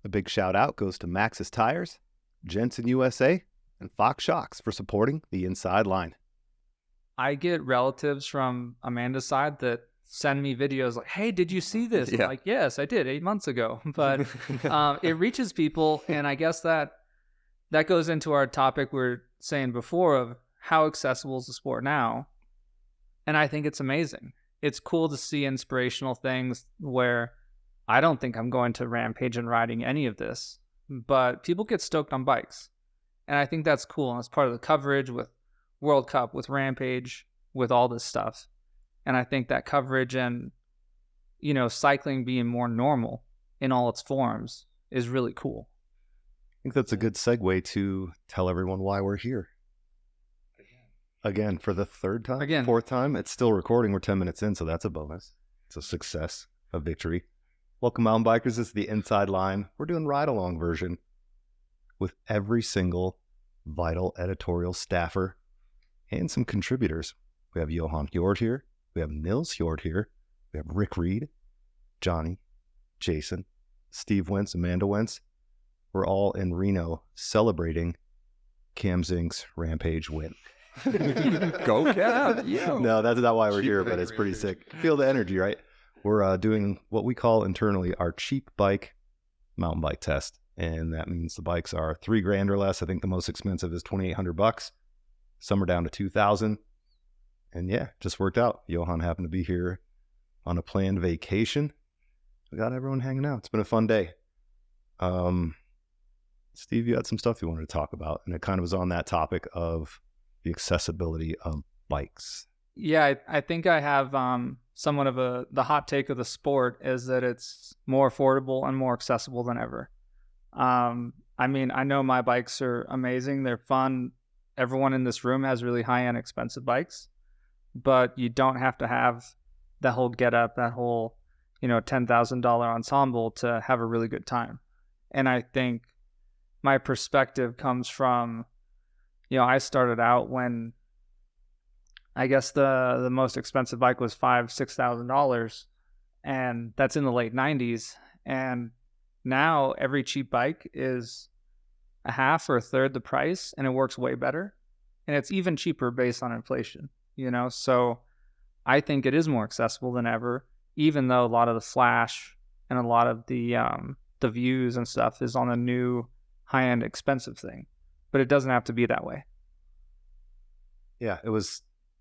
A big shout out goes to Maxxis Tires, Jensen USA, and Fox Shocks for supporting the Inside Line. I get relatives from Amanda's side that send me videos like, hey, did you see this? Yeah. I'm like, yes, I did 8 months ago. But it reaches people. And I guess that goes into our topic we were saying before of how accessible is the sport now. And I think it's amazing. It's cool to see inspirational things where I don't think I'm going to Rampage and riding any of this, but people get stoked on bikes. And I think that's cool. And it's part of the coverage with World Cup, with Rampage, with all this stuff. And I think that coverage and, cycling being more normal in all its forms is really cool. I think that's a good segue to tell everyone why we're here. Again, for the third time? Fourth time? It's still recording. We're 10 minutes in, so that's a bonus. It's a success, a victory. Welcome, mountain bikers. This is the Inside Line. We're doing ride-along version with every single vital editorial staffer and some contributors. We have Johan Hjord here. We have Nils Hjord here. We have Rick Reed, Johnny, Jason, Steve Wentz, Amanda Wentz. We're all in Reno celebrating Cam Zink's Rampage win. Go Cam! Yeah. No, that's not why we're here, but it's pretty sick. Feel the energy, right? We're doing what we call internally our cheap bike mountain bike test. And that means the bikes are $3,000 or less. I think the most expensive is $2,800. Some are down to $2,000. And yeah, just worked out. Johan happened to be here on a planned vacation. We got everyone hanging out. It's been a fun day. Steve, you had some stuff you wanted to talk about, and it kind of was on that topic of the accessibility of bikes. Yeah, I think I have somewhat of the hot take of the sport is that it's more affordable and more accessible than ever. I mean, I know my bikes are amazing. They're fun. Everyone in this room has really high-end expensive bikes, but you don't have to have that whole getup, that whole, $10,000 ensemble to have a really good time. And I think my perspective comes from, I started out when I guess the most expensive bike was $5,000-$6,000, and that's in the late 90s. And now every cheap bike is a half or a third the price, and it works way better. And it's even cheaper based on inflation, So I think it is more accessible than ever, even though a lot of the flash and a lot of the views and stuff is on a new high-end expensive thing. But it doesn't have to be that way. Yeah,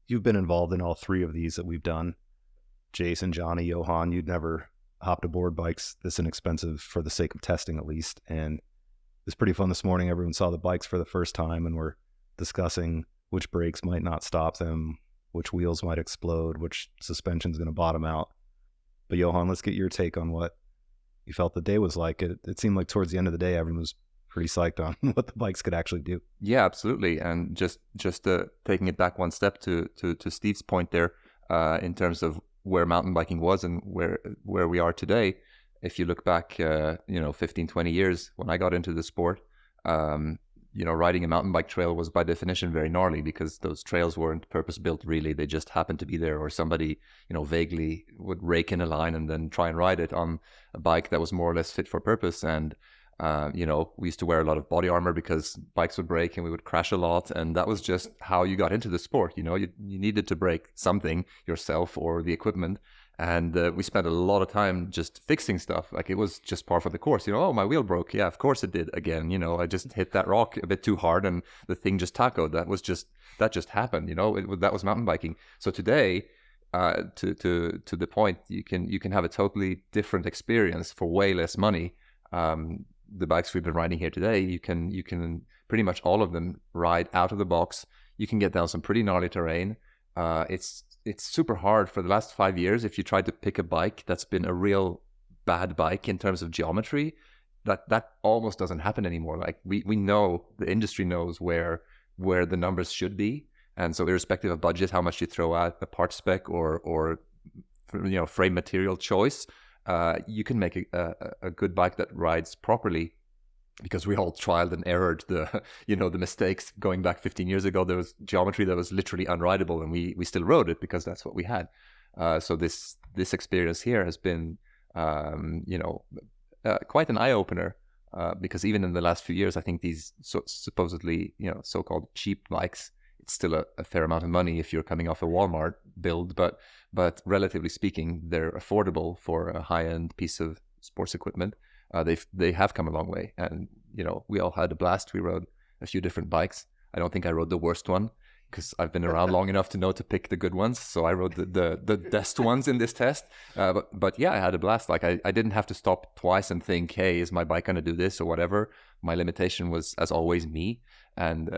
you've been involved in all three of these that we've done. Jason, Johnny, Johan, you'd never hopped aboard bikes this inexpensive for the sake of testing at least. And it was pretty fun this morning. Everyone saw the bikes for the first time and we're discussing which brakes might not stop them, which wheels might explode, which suspension's going to bottom out. But Johan, let's get your take on what you felt the day was like. It seemed like towards the end of the day, everyone was pretty psyched on what the bikes could actually do. Yeah, absolutely. And just taking it back one step to Steve's point there, in terms of where mountain biking was and where we are today. If you look back, 15, 20 years when I got into the sport, riding a mountain bike trail was by definition very gnarly because those trails weren't purpose built really. They just happened to be there, or somebody, vaguely would rake in a line and then try and ride it on a bike that was more or less fit for purpose. And we used to wear a lot of body armor because bikes would break and we would crash a lot. And that was just how you got into the sport. You needed to break something yourself or the equipment. And we spent a lot of time just fixing stuff. Like it was just par for the course. Oh, my wheel broke. Yeah, of course it did again. I just hit that rock a bit too hard and the thing just tacoed. That just happened. That was mountain biking. So today, to the point, you can have a totally different experience for way less money. The bikes we've been riding here today, you can pretty much all of them ride out of the box. You can get down some pretty gnarly terrain. It's super hard for the last 5 years. If you try to pick a bike that's been a real bad bike in terms of geometry, that almost doesn't happen anymore. Like we know, the industry knows where the numbers should be, and so irrespective of budget, how much you throw at a part spec or frame material choice, you can make a good bike that rides properly, because we all trialed and errored the mistakes going back 15 years ago. There was geometry that was literally unrideable, and we still rode it because that's what we had. So this experience here has been quite an eye opener because even in the last few years, I think these supposedly, so-called cheap bikes, it's still a fair amount of money if you're coming off a Walmart build, but relatively speaking, they're affordable for a high-end piece of sports equipment. They have come a long way, and we all had a blast. We rode a few different bikes. I don't think I rode the worst one, because I've been around long enough to know to pick the good ones. So I rode the best ones in this test. But yeah, I had a blast. Like I didn't have to stop twice and think, hey, is my bike going to do this or whatever? My limitation was, as always, me. And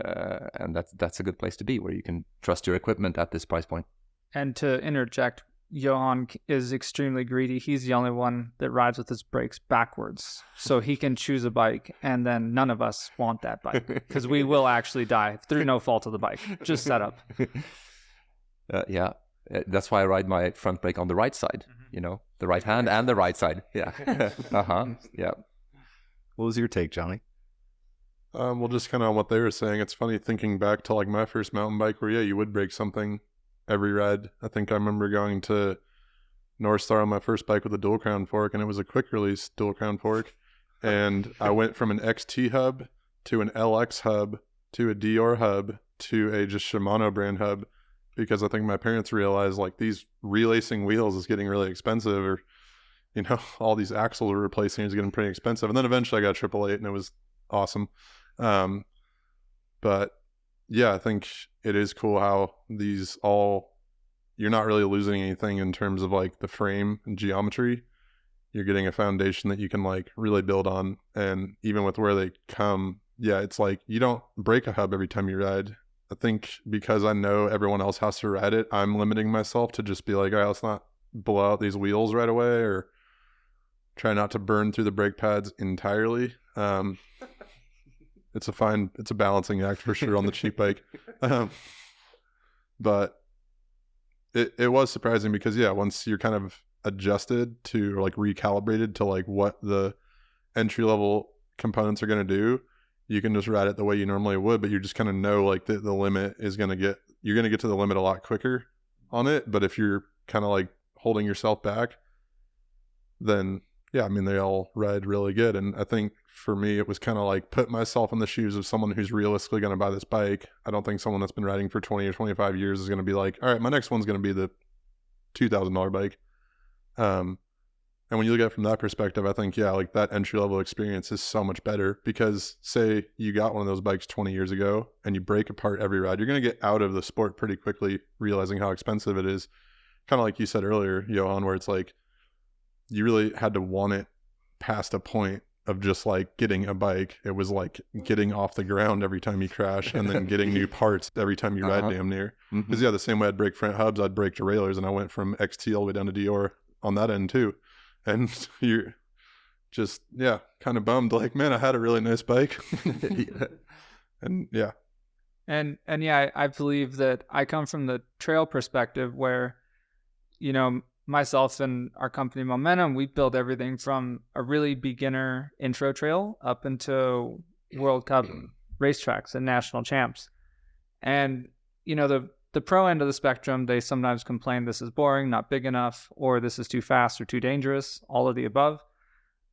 that's a good place to be, where you can trust your equipment at this price point. And to interject, Johan is extremely greedy. He's the only one that rides with his brakes backwards. So he can choose a bike, and then none of us want that bike, because we will actually die through no fault of the bike. Just setup. Yeah. That's why I ride my front brake on the right side, the right hand and the right side. Yeah. Yeah. What was your take, Johnny? Well, just kind of on what they were saying, it's funny thinking back to like my first mountain bike where, yeah, you would break something every ride. I think I remember going to North Star on my first bike with a dual crown fork, and it was a quick release dual crown fork. And I went from an XT hub to an LX hub to a Dior hub to a just Shimano brand hub, because I think my parents realized like these relacing wheels is getting really expensive, or, all these axles we're replacing is getting pretty expensive. And then eventually I got 888 and it was awesome. But yeah, I think it is cool how these you're not really losing anything in terms of like the frame and geometry. You're getting a foundation that you can like really build on. And even with where they come, yeah, it's like you don't break a hub every time you ride. I think because I know everyone else has to ride it, I'm limiting myself to just be like, all right, let's not blow out these wheels right away, or try not to burn through the brake pads entirely. It's a balancing act for sure on the cheap bike. But it was surprising because, yeah, once you're kind of adjusted to, or like recalibrated to like what the entry level components are going to do, you can just ride it the way you normally would, but you just kind of know like the limit is you're going to get to the limit a lot quicker on it. But if you're kind of like holding yourself back, then yeah, I mean, they all ride really good. And I think for me, it was kind of like put myself in the shoes of someone who's realistically going to buy this bike. I don't think someone that's been riding for 20 or 25 years is going to be like, all right, my next one's going to be the $2,000 bike. And when you look at it from that perspective, I think, yeah, like that entry level experience is so much better, because say you got one of those bikes 20 years ago and you break apart every ride, you're going to get out of the sport pretty quickly, realizing how expensive it is. Kind of like you said earlier, Johan, where it's like, you really had to want it past a point of just like getting a bike. It was like getting off the ground every time you crash, and then getting new parts every time you ride damn near. Because yeah, the same way I'd break front hubs, I'd break derailleurs, and I went from XT all the way down to Dior on that end too. And you're just, yeah, kind of bummed, like, man, I had a really nice bike. And yeah. And yeah, I believe that I come from the trail perspective where, myself and our company Momentum, we built everything from a really beginner intro trail up into World Cup racetracks and national champs. And, the pro end of the spectrum, they sometimes complain this is boring, not big enough, or this is too fast or too dangerous, all of the above.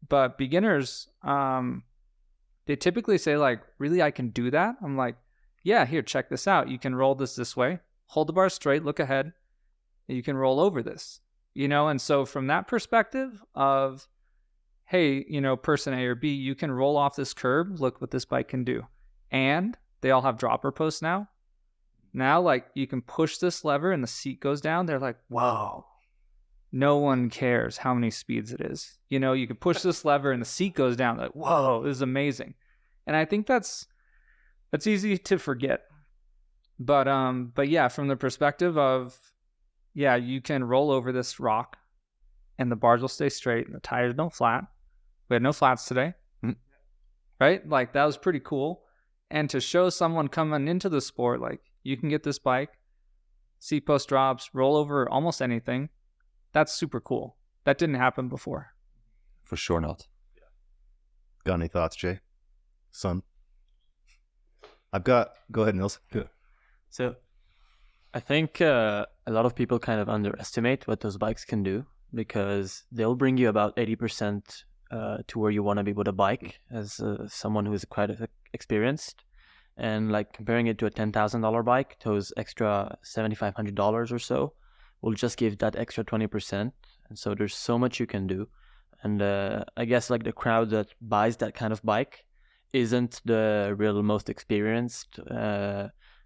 But beginners, they typically say like, really, I can do that? I'm like, yeah, here, check this out. You can roll this way, hold the bar straight, look ahead, and you can roll over this. And so from that perspective of, hey, person A or B, you can roll off this curb, look what this bike can do. And they all have dropper posts now. Now, like, you can push this lever and the seat goes down. They're like, whoa, no one cares how many speeds it is. You can push this lever and the seat goes down. Like, whoa, this is amazing. And I think that's easy to forget. But yeah, from the perspective of, yeah, you can roll over this rock and the bars will stay straight and the tires don't flat. We had no flats today. Right? Like, that was pretty cool. And to show someone coming into the sport, like, you can get this bike, seat post drops, roll over almost anything. That's super cool. That didn't happen before. For sure not. Got any thoughts, Jay? Son? Go ahead, Nils. Yeah. So I think a lot of people kind of underestimate what those bikes can do, because they'll bring you about 80% to where you want to be with a bike as someone who is quite experienced. And like comparing it to a $10,000 bike, those extra $7,500 or so will just give that extra 20%. And so there's so much you can do. And I guess like the crowd that buys that kind of bike isn't the real most experienced.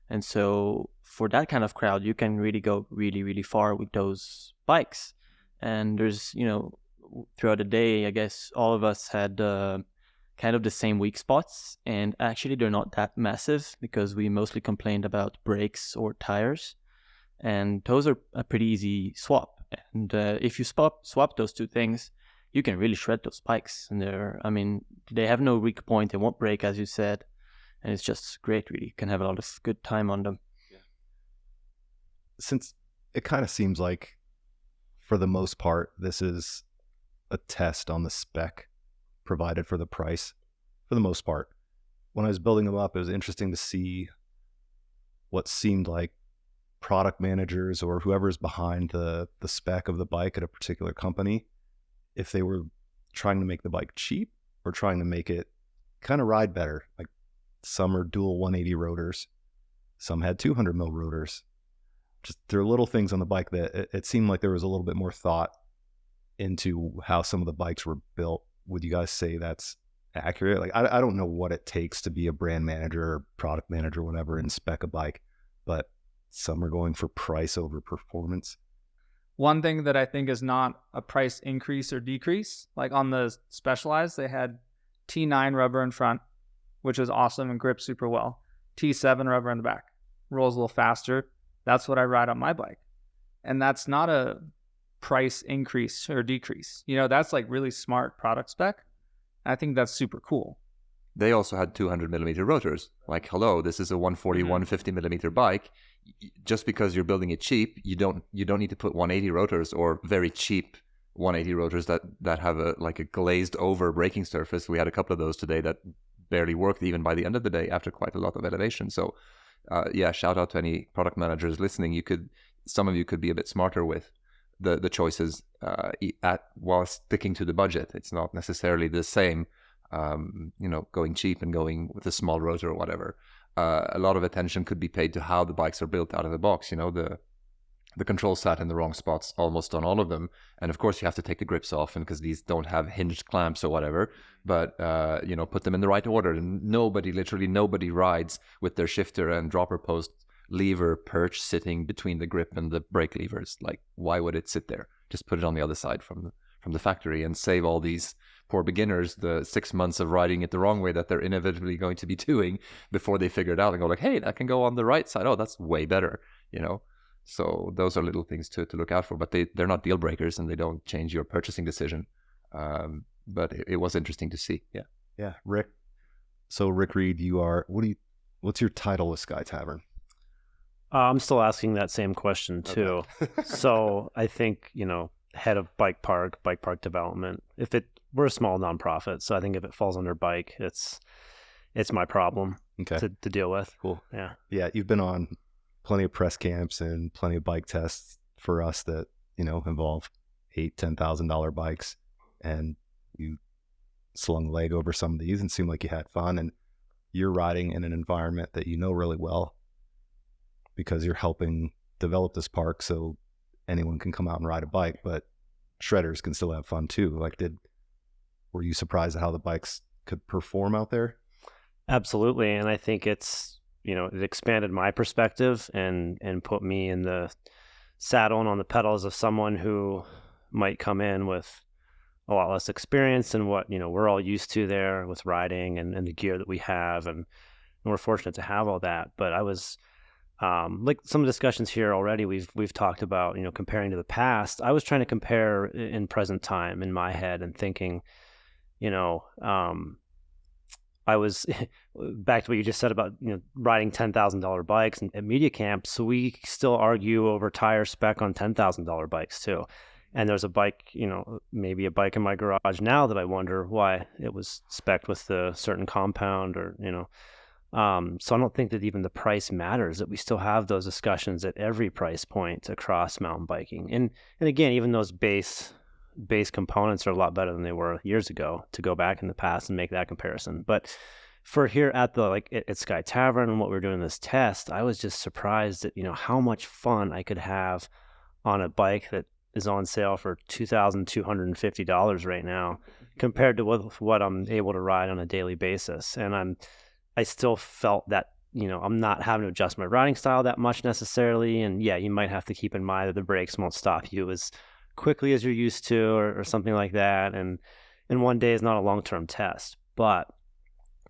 And so for that kind of crowd, you can really go really, really far with those bikes. And there's, throughout the day, I guess all of us had kind of the same weak spots. And actually, they're not that massive because we mostly complained about brakes or tires. And those are a pretty easy swap. And if you swap those two things, you can really shred those bikes. And they have no weak point. They won't break, as you said. And it's just great, really. You can have a lot of good time on them. Since it kind of seems like, for the most part, this is a test on the spec provided for the price, for the most part. When I was building them up, it was interesting to see what seemed like product managers or whoever's behind the spec of the bike at a particular company, if they were trying to make the bike cheap or trying to make it kind of ride better. Like some are dual 180 rotors, some had 200 mil rotors. Just there are little things on the bike that it seemed like there was a little bit more thought into how some of the bikes were built. Would you guys say that's accurate? Like I don't know what it takes to be a brand manager or product manager, whatever, and spec a bike, but some are going for price over performance. One thing that I think is not a price increase or decrease, like on the Specialized, they had T9 rubber in front, which is awesome and grips super well. T7 rubber in the back, rolls a little faster. That's what I ride on my bike. And that's not a price increase or decrease. That's like really smart product spec. I think that's super cool. They also had 200 millimeter rotors. Like, hello, this is a 140, 150 millimeter bike. Just because you're building it cheap, you don't need to put 180 rotors or very cheap 180 rotors that have a glazed over braking surface. We had a couple of those today that barely worked even by the end of the day after quite a lot of elevation. So shout out to any product managers listening. Some of you could be a bit smarter with the choices while sticking to the budget. It's not necessarily the same, going cheap and going with a small rotor or whatever. A lot of attention could be paid to how the bikes are built out of the box. The control sat in the wrong spots almost on all of them. And of course you have to take the grips off, and because these don't have hinged clamps or whatever, but put them in the right order. And literally nobody rides with their shifter and dropper post lever perch sitting between the grip and the brake levers. Like, why would it sit there? Just put it on the other side from the factory and save all these poor beginners the 6 months of riding it the wrong way that they're inevitably going to be doing before they figure it out and go like, hey, that can go on the right side. Oh, that's way better, So those are little things to look out for, but they're not deal breakers and they don't change your purchasing decision. But it was interesting to see. Yeah. Yeah. Rick. So Rick Reed, what's your title with Sky Tavern? I'm still asking that same question too. Okay. So I think, head of bike park development. We're a small nonprofit, so I think if it falls under bike, it's my problem to deal with. Cool. Yeah. Yeah. You've been on plenty of press camps and plenty of bike tests for us that, involve $8,000-$10,000 bikes, and you slung a leg over some of these and seemed like you had fun, and you're riding in an environment that you know really well because you're helping develop this park so anyone can come out and ride a bike, but shredders can still have fun too. Were you surprised at how the bikes could perform out there? Absolutely. And I think it's, it expanded my perspective and put me in the saddle and on the pedals of someone who might come in with a lot less experience than what, we're all used to there with riding and the gear that we have. And we're fortunate to have all that. But I was, like some of the discussions here already, we've talked about, comparing to the past. I was trying to compare in present time in my head and thinking, I was back to what you just said about, riding $10,000 bikes at media camp. So we still argue over tire spec on $10,000 bikes too. And there's a bike, maybe a bike in my garage now that I wonder why it was spec'd with a certain compound or, so I don't think that even the price matters, that we still have those discussions at every price point across mountain biking. And again, even those base base components are a lot better than they were years ago, to go back in the past and make that comparison. But for here at the at Sky Tavern and what we were doing this test, I was just surprised at how much fun I could have on a bike that is on sale for $2,250 right now, compared to what I'm able to ride on a daily basis. And I still felt that I'm not having to adjust my riding style that much necessarily. And yeah, you might have to keep in mind that the brakes won't stop you as quickly as you're used to, or something like that. And one day is not a long-term test, but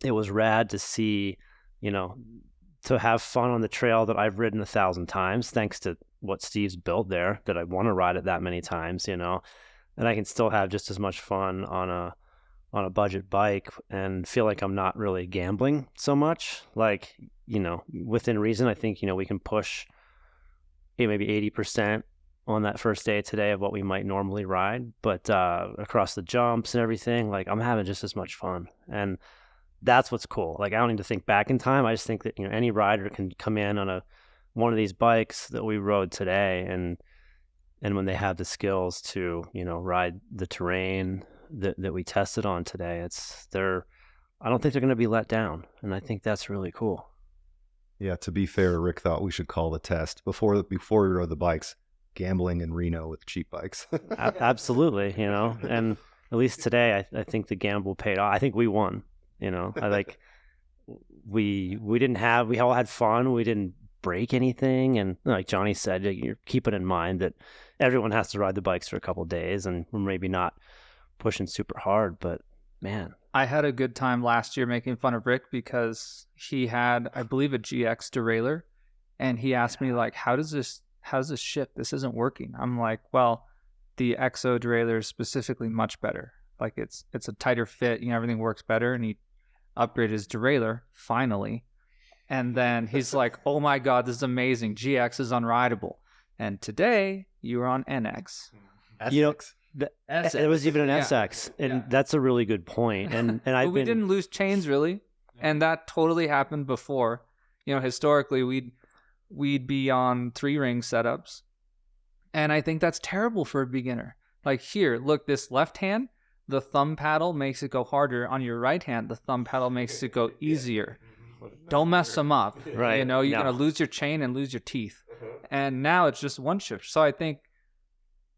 it was rad to see, to have fun on the trail that I've ridden 1,000 times, thanks to what Steve's built there, that I want to ride it that many times, and I can still have just as much fun on a budget bike and feel like I'm not really gambling so much. Like, within reason, I think, we can push maybe 80% on that first day today of what we might normally ride, but across the jumps and everything, like, I'm having just as much fun. And that's what's cool. Like, I don't need to think back in time. I just think that, any rider can come in on one of these bikes that we rode today, and when they have the skills to, ride the terrain that we tested on today, I don't think they're going to be let down. And I think that's really cool. Yeah, to be fair, Rick thought we should call the test before we rode the bikes, gambling in Reno with cheap bikes. Absolutely, and at least today, I think the gamble paid off. I think we won, I like, we all had fun. We didn't break anything. And like Johnny said, you're keeping in mind that everyone has to ride the bikes for a couple of days, and we're maybe not pushing super hard, but man, I had a good time last year making fun of Rick because he had, I believe, a GX derailleur, and he asked me, like, how does this ship? This isn't working. I'm like, well, the XO derailleur is specifically much better. Like, it's a tighter fit, everything works better. And he upgraded his derailleur finally, and then he's like, oh my god, this is amazing, GX is unrideable. And today you were on NX. SX. There was even an SX, and that's a really good point. And we didn't lose chains really, and that totally happened before. Historically we'd be on 3-ring setups, and I think that's terrible for a beginner. Like, here, look, this left hand, the thumb paddle makes it go harder. On your right hand, the thumb paddle makes it go easier. Don't mess them up. Right. You're going to lose your chain and lose your teeth. And now it's just one shift. So I think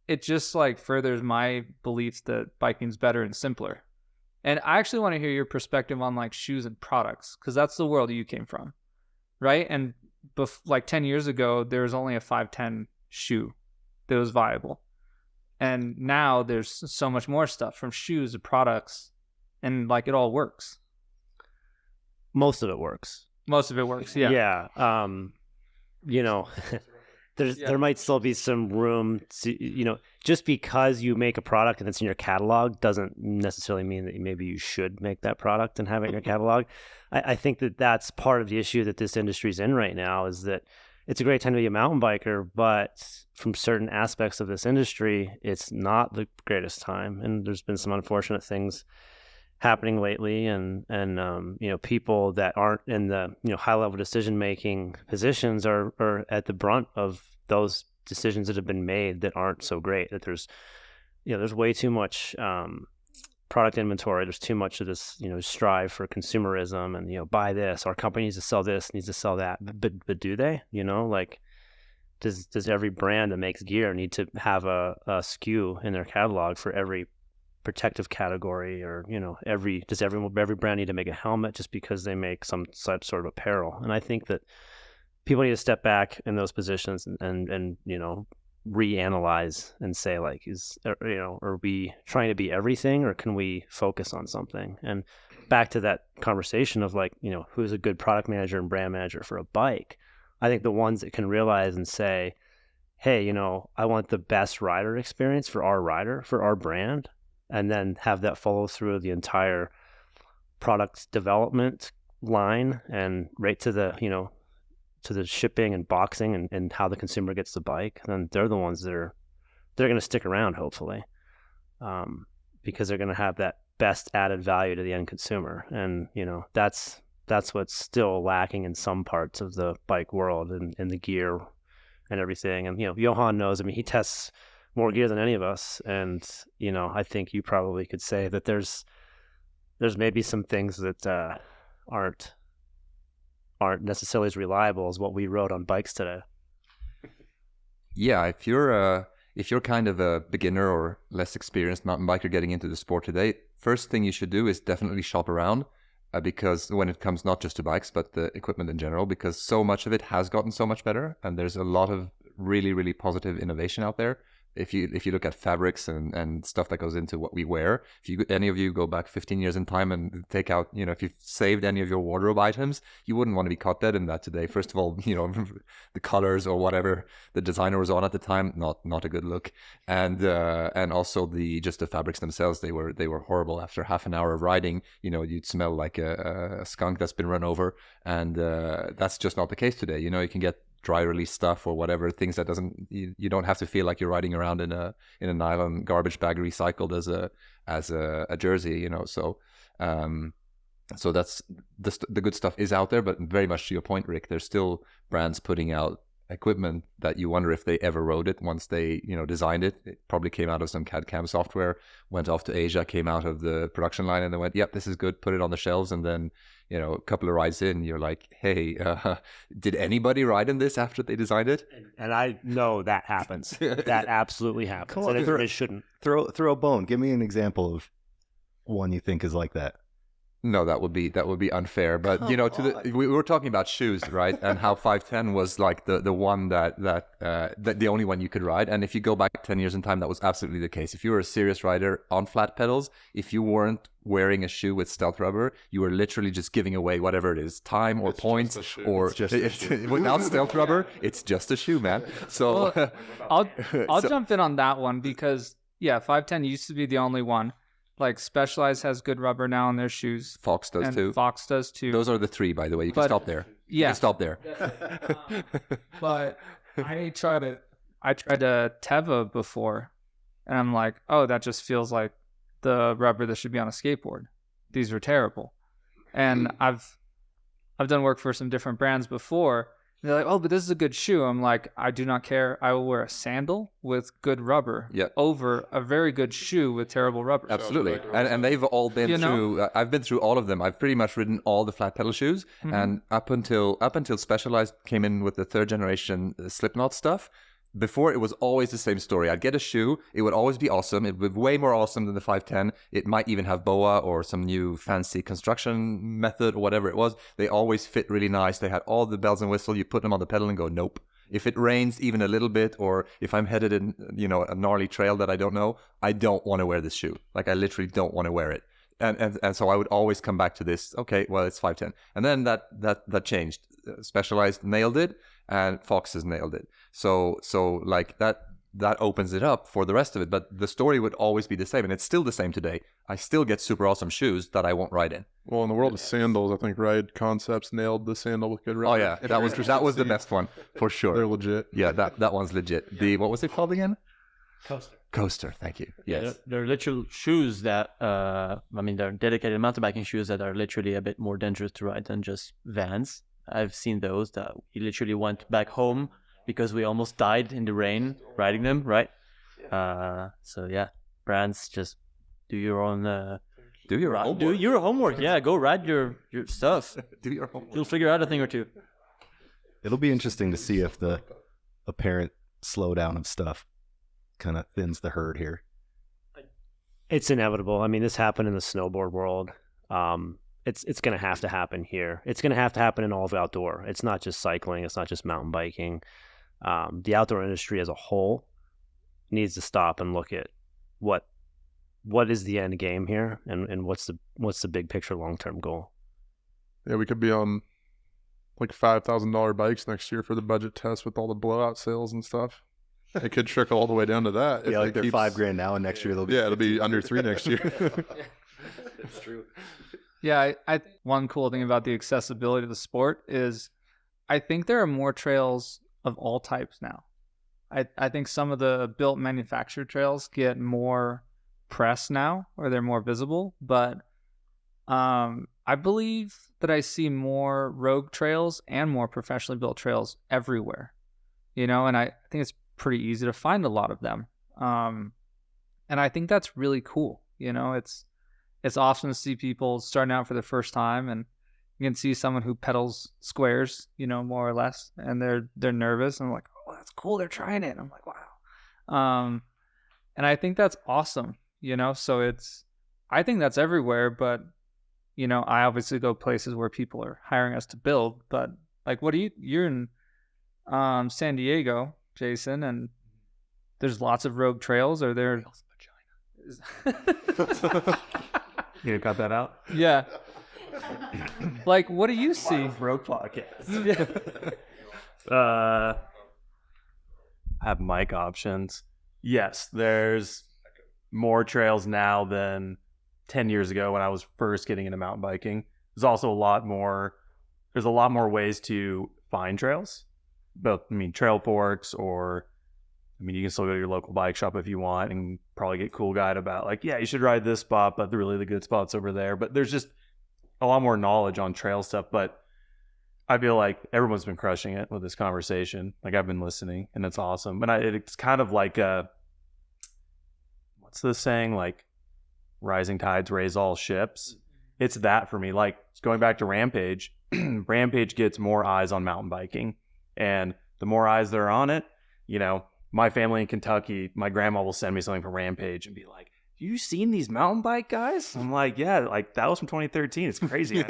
it just like furthers my beliefs that biking's better and simpler. And I actually want to hear your perspective on like shoes and products, because that's the world you came from, right? And like 10 years ago, there was only a 510 shoe that was viable. And now there's so much more stuff, from shoes to products, and like it all works. Most of it works. Yeah. Yeah. There might still be some room to, just because you make a product and it's in your catalog doesn't necessarily mean that maybe you should make that product and have it in your catalog. I think that that's part of the issue that this industry's in right now, is that it's a great time to be a mountain biker, but from certain aspects of this industry, it's not the greatest time. And there's been some unfortunate things happening lately, and people that aren't in the high level decision making positions are at the brunt of those decisions that have been made that aren't so great. That there's way too much product inventory. There's too much of this strive for consumerism, and buy this, our company needs to sell this, needs to sell that, but do they? Like, does every brand that makes gear need to have a SKU in their catalog for every protective category? Or does every brand need to make a helmet just because they make some sort of apparel? And I think that people need to step back in those positions and reanalyze and say, like, are we trying to be everything, or can we focus on something? And back to that conversation of like, who's a good product manager and brand manager for a bike? I think the ones that can realize and say, hey, I want the best rider experience for our rider, for our brand, and then have that follow through the entire product development line and right to the to the shipping and boxing and how the consumer gets the bike. Then they're the ones that they're going to stick around, hopefully, because they're going to have that best added value to the end consumer. And that's what's still lacking in some parts of the bike world and in the gear and everything. And Johan knows, I mean, he tests more gear than any of us, and I think you probably could say that there's maybe some things that aren't necessarily as reliable as what we rode on bikes today. Yeah, if you're kind of a beginner or less experienced mountain biker getting into the sport today, first thing you should do is definitely shop around, because when it comes not just to bikes but the equipment in general, because so much of it has gotten so much better, and there's a lot of really, really positive innovation out there. If you look at fabrics and stuff that goes into what we wear, if any of you go back 15 years in time and take out, if you've saved any of your wardrobe items, you wouldn't want to be caught dead in that today. First of all, the colors or whatever the designer was on at the time, not a good look, and also the fabrics themselves, they were horrible. After half an hour of riding, you'd smell like a skunk that's been run over, and that's just not the case today. You can get dry release stuff or whatever, things that you don't have to feel like you're riding around in a nylon garbage bag recycled as a jersey, so that's the good stuff is out there. But very much to your point, Rick, there's still brands putting out equipment that you wonder if they ever rode it once they designed it. It probably came out of some CAD/CAM software, went off to Asia, came out of the production line, and they went, yep, this is good, put it on the shelves, and then a couple of rides in, you're like, hey, did anybody ride in this after they designed it? And I know that happens. That absolutely happens. Come on, and it shouldn't. Throw a bone. Give me an example of one you think is like that. No, that would be unfair. But we were talking about shoes, right? And how 510 was like the one that the only one you could ride. And if you go back 10 years in time, that was absolutely the case. If you were a serious rider on flat pedals, if you weren't wearing a shoe with stealth rubber, you were literally just giving away whatever it is, time or points, or without stealth rubber, it's just a shoe, man. So I'll jump in on that one, because 510 used to be the only one. Like Specialized has good rubber now in their shoes. Fox does too. Fox does too. Those are the three, by the way. You can stop there. Yeah. You can stop there. But I tried a Teva before, and I'm like, oh, that just feels like the rubber that should be on a skateboard. These are terrible. And I've done work for some different brands before. And they're like, oh, but this is a good shoe. I'm like, I do not care. I will wear a sandal with good rubber over a very good shoe with terrible rubber. Absolutely. And they've all been through, I've been through all of them. I've pretty much ridden all the flat pedal shoes. Mm-hmm. And up until Specialized came in with the third generation Slipknot stuff, before it was always the same story. I'd get a shoe, it would always be awesome. It would be way more awesome than the 510. It might even have BOA or some new fancy construction method or whatever it was. They always fit really nice. They had all the bells and whistles. You put them on the pedal and go, nope. If it rains even a little bit, or if I'm headed in, a gnarly trail that I don't know, I don't want to wear this shoe. Like, I literally don't want to wear it. And so I would always come back to this. Okay, well, it's 510. And then that changed. Specialized nailed it, and Fox has nailed it. So like that opens it up for the rest of it. But the story would always be the same, and it's still the same today. I still get super awesome shoes that I won't ride in. Well, in the world of sandals, I think Ride Concepts nailed the sandal with good rubber. Oh yeah, that was the best one for sure. They're legit. Yeah, that one's legit. What was it called again? Coaster, thank you. Yes. Yeah, they're literal shoes that, they're dedicated mountain biking shoes that are literally a bit more dangerous to ride than just Vans. I've seen those that we literally went back home because we almost died in the rain riding them, right? So yeah, brands, just do your own... do your homework. Do your homework, yeah. Go ride your stuff. Do your homework. You'll figure out a thing or two. It'll be interesting to see if the apparent slowdown of stuff kind of thins the herd here. It's inevitable. I mean, this happened in the snowboard world. It's going to have to happen here. It's going to have to happen in all of outdoor. It's not just cycling. It's not just mountain biking. The outdoor industry as a whole needs to stop and look at what is the end game here, and what's the big picture long-term goal. Yeah, we could be on like $5,000 bikes next year for the budget test with all the blowout sales and stuff. It could trickle all the way down to that. Yeah, like they're $5,000 now, and next year they'll be it'll be under $3,000 next year. That's true. Yeah, I one cool thing about the accessibility of the sport is I think there are more trails of all types now. I think some of the built manufactured trails get more press now, or they're more visible, but I believe that I see more rogue trails and more professionally built trails everywhere, and I think it's pretty easy to find a lot of them. And I think that's really cool. You know, it's awesome to see people starting out for the first time, and you can see someone who pedals squares, you know, more or less, and they're nervous. And I'm like, oh, that's cool. They're trying it. And I'm like, wow. And I think that's awesome, you know. So I think that's everywhere, but you know, I obviously go places where people are hiring us to build. But like, you're in San Diego, Jason, and there's lots of rogue trails. Are there? You got that out? Yeah. Like, what do you see? Rogue podcast. Have mic options. Yes, there's more trails now than 10 years ago when I was first getting into mountain biking. There's also there's a lot more ways to find trails. Both, I mean, trail forks, or I mean, you can still go to your local bike shop if you want and probably get cool guide about like, yeah, you should ride this spot, but really the good spot's over there. But there's just a lot more knowledge on trail stuff. But I feel like everyone's been crushing it with this conversation. Like, I've been listening, and it's awesome. And it's kind of like what's the saying? Like, rising tides raise all ships. It's that for me. Like, going back to Rampage, Rampage gets more eyes on mountain biking, and the more eyes that are on it, you know, my family in Kentucky, my grandma will send me something from Rampage and be like, you seen these mountain bike guys? I'm like, yeah, like that was from 2013. It's crazy, you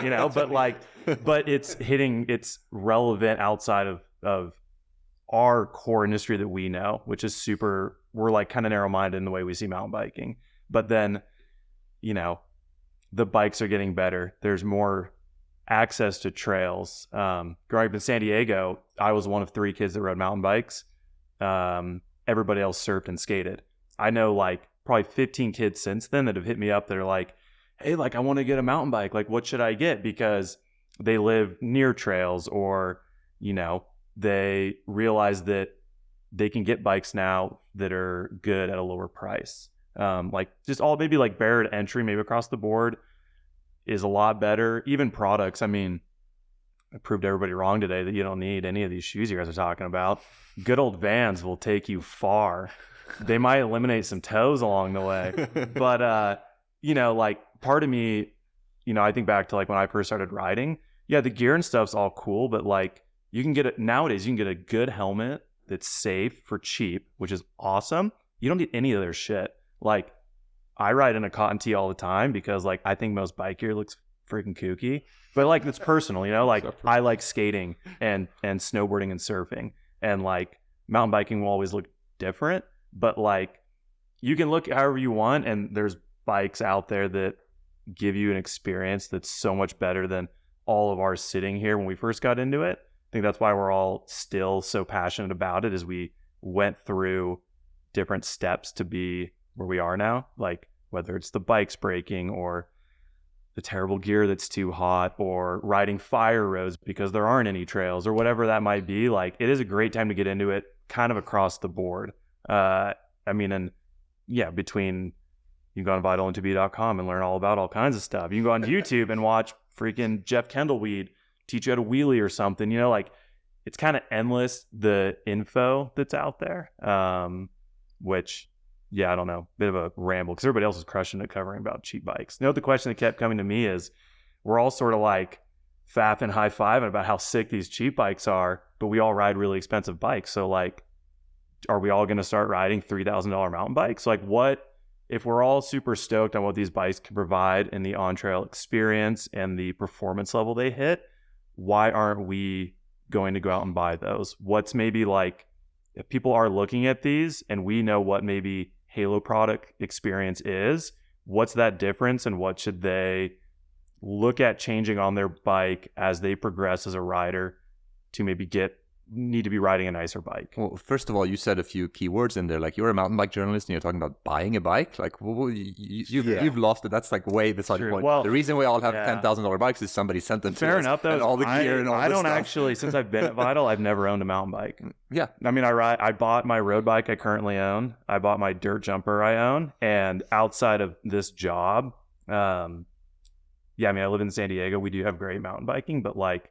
know, but it's relevant outside of our core industry that we know, which is we're like kind of narrow-minded in the way we see mountain biking. But then, you know, the bikes are getting better. There's more access to trails. Growing up in San Diego, I was one of 3 kids that rode mountain bikes. Everybody else surfed and skated. I know like probably 15 kids since then that have hit me up that are like, hey, like I want to get a mountain bike. Like, what should I get? Because they live near trails, or, you know, they realize that they can get bikes now that are good at a lower price. Like just all maybe like barrier to entry, maybe across the board is a lot better. Even products. I mean, I proved everybody wrong today that you don't need any of these shoes you guys are talking about. Good old Vans will take you far. They might eliminate some toes along the way. But, you know, like part of me, you know, I think back to like when I first started riding. Yeah, the gear and stuff's all cool, but like nowadays you can get a good helmet that's safe for cheap, which is awesome. You don't need any of their shit. Like, I ride in a cotton tee all the time because like I think most bike gear looks freaking kooky, but like it's personal, you know, like I like skating and snowboarding and surfing, and like mountain biking will always look different, but like you can look however you want, and there's bikes out there that give you an experience that's so much better than all of ours sitting here when we first got into it. I think that's why we're all still so passionate about it, is we went through different steps to be where we are now, like whether it's the bikes breaking or the terrible gear that's too hot, or riding fire roads because there aren't any trails, or whatever that might be. Like, it is a great time to get into it kind of across the board. I mean, and yeah, between, you can go on vitalandtobe.com and learn all about all kinds of stuff. You can go on YouTube and watch freaking Jeff Kendallweed teach you how to wheelie or something, you know, like it's kind of endless, the info that's out there. Which, yeah, I don't know, bit of a ramble because everybody else is crushing it covering about cheap bikes. You know, the question that kept coming to me is, we're all sort of like fapping, high-fiving about how sick these cheap bikes are, but we all ride really expensive bikes. So like, are we all going to start riding $3,000 mountain bikes? Like, what if we're all super stoked on what these bikes can provide and the on-trail experience and the performance level they hit? Why aren't we going to go out and buy those? What's maybe like, if people are looking at these and we know what maybe Halo product experience is, what's that difference, and what should they look at changing on their bike as they progress as a rider to maybe need to be riding a nicer bike? Well, first of all, you said a few keywords in there, like you're a mountain bike journalist and you're talking about buying a bike. Like, you've lost it. That's like way beside the point. Well, the reason we all have $10,000 bikes is somebody sent them to us. Fair enough, though. And all the gear and all I this don't stuff. actually, since I've been at Vital, I've never owned a mountain bike. Yeah. I mean, I bought my road bike I currently own. I bought my dirt jumper I own. And outside of this job, yeah, I mean, I live in San Diego. We do have great mountain biking, but like,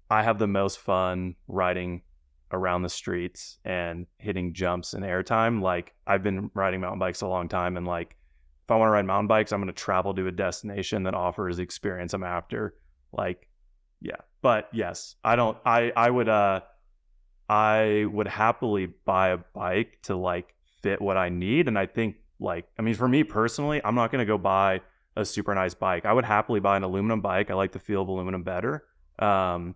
I have the most fun riding around the streets and hitting jumps and airtime. Like, I've been riding mountain bikes a long time, and like, if I want to ride mountain bikes, I'm going to travel to a destination that offers the experience I'm after. Like, yeah. But yes, I would happily buy a bike to like fit what I need. And I think, like, I mean, for me personally, I'm not going to go buy a super nice bike. I would happily buy an aluminum bike. I like the feel of aluminum better. And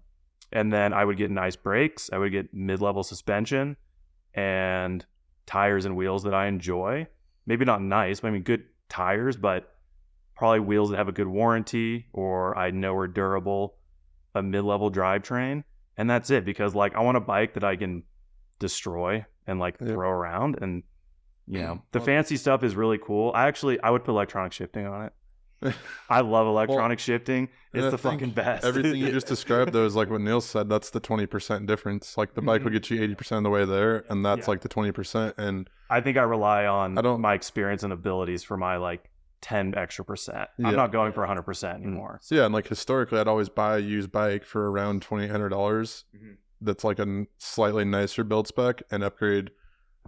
then I would get nice brakes. I would get mid-level suspension and tires and wheels that I enjoy. Maybe not nice, but I mean good tires, but probably wheels that have a good warranty or I know are durable, a mid-level drivetrain. And that's it, because like I want a bike that I can destroy and like throw around. And you know, the fancy stuff is really cool. I would put electronic shifting on it. I love electronic shifting. It's the fucking best. Everything you just described, though, is like what Neil said. That's the 20% difference. Like the bike will get you 80% of the way there, and that's like the 20%. And I think I rely on my experience and abilities for my like 10 extra percent. I'm not going for 100% anymore. So yeah, and like historically, I'd always buy a used bike for around $2,800. That's like a slightly nicer build spec, and upgrade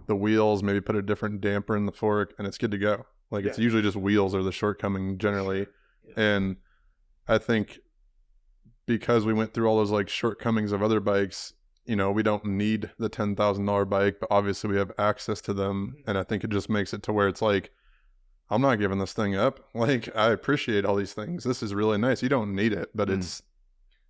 the wheels, maybe put a different damper in the fork, and it's good to go. Like it's usually just wheels are the shortcoming generally. And I think because we went through all those like shortcomings of other bikes, you know, we don't need the $10,000 bike, but obviously we have access to them. And I think it just makes it to where it's like, I'm not giving this thing up. Like, I appreciate all these things. This is really nice. You don't need it, but it's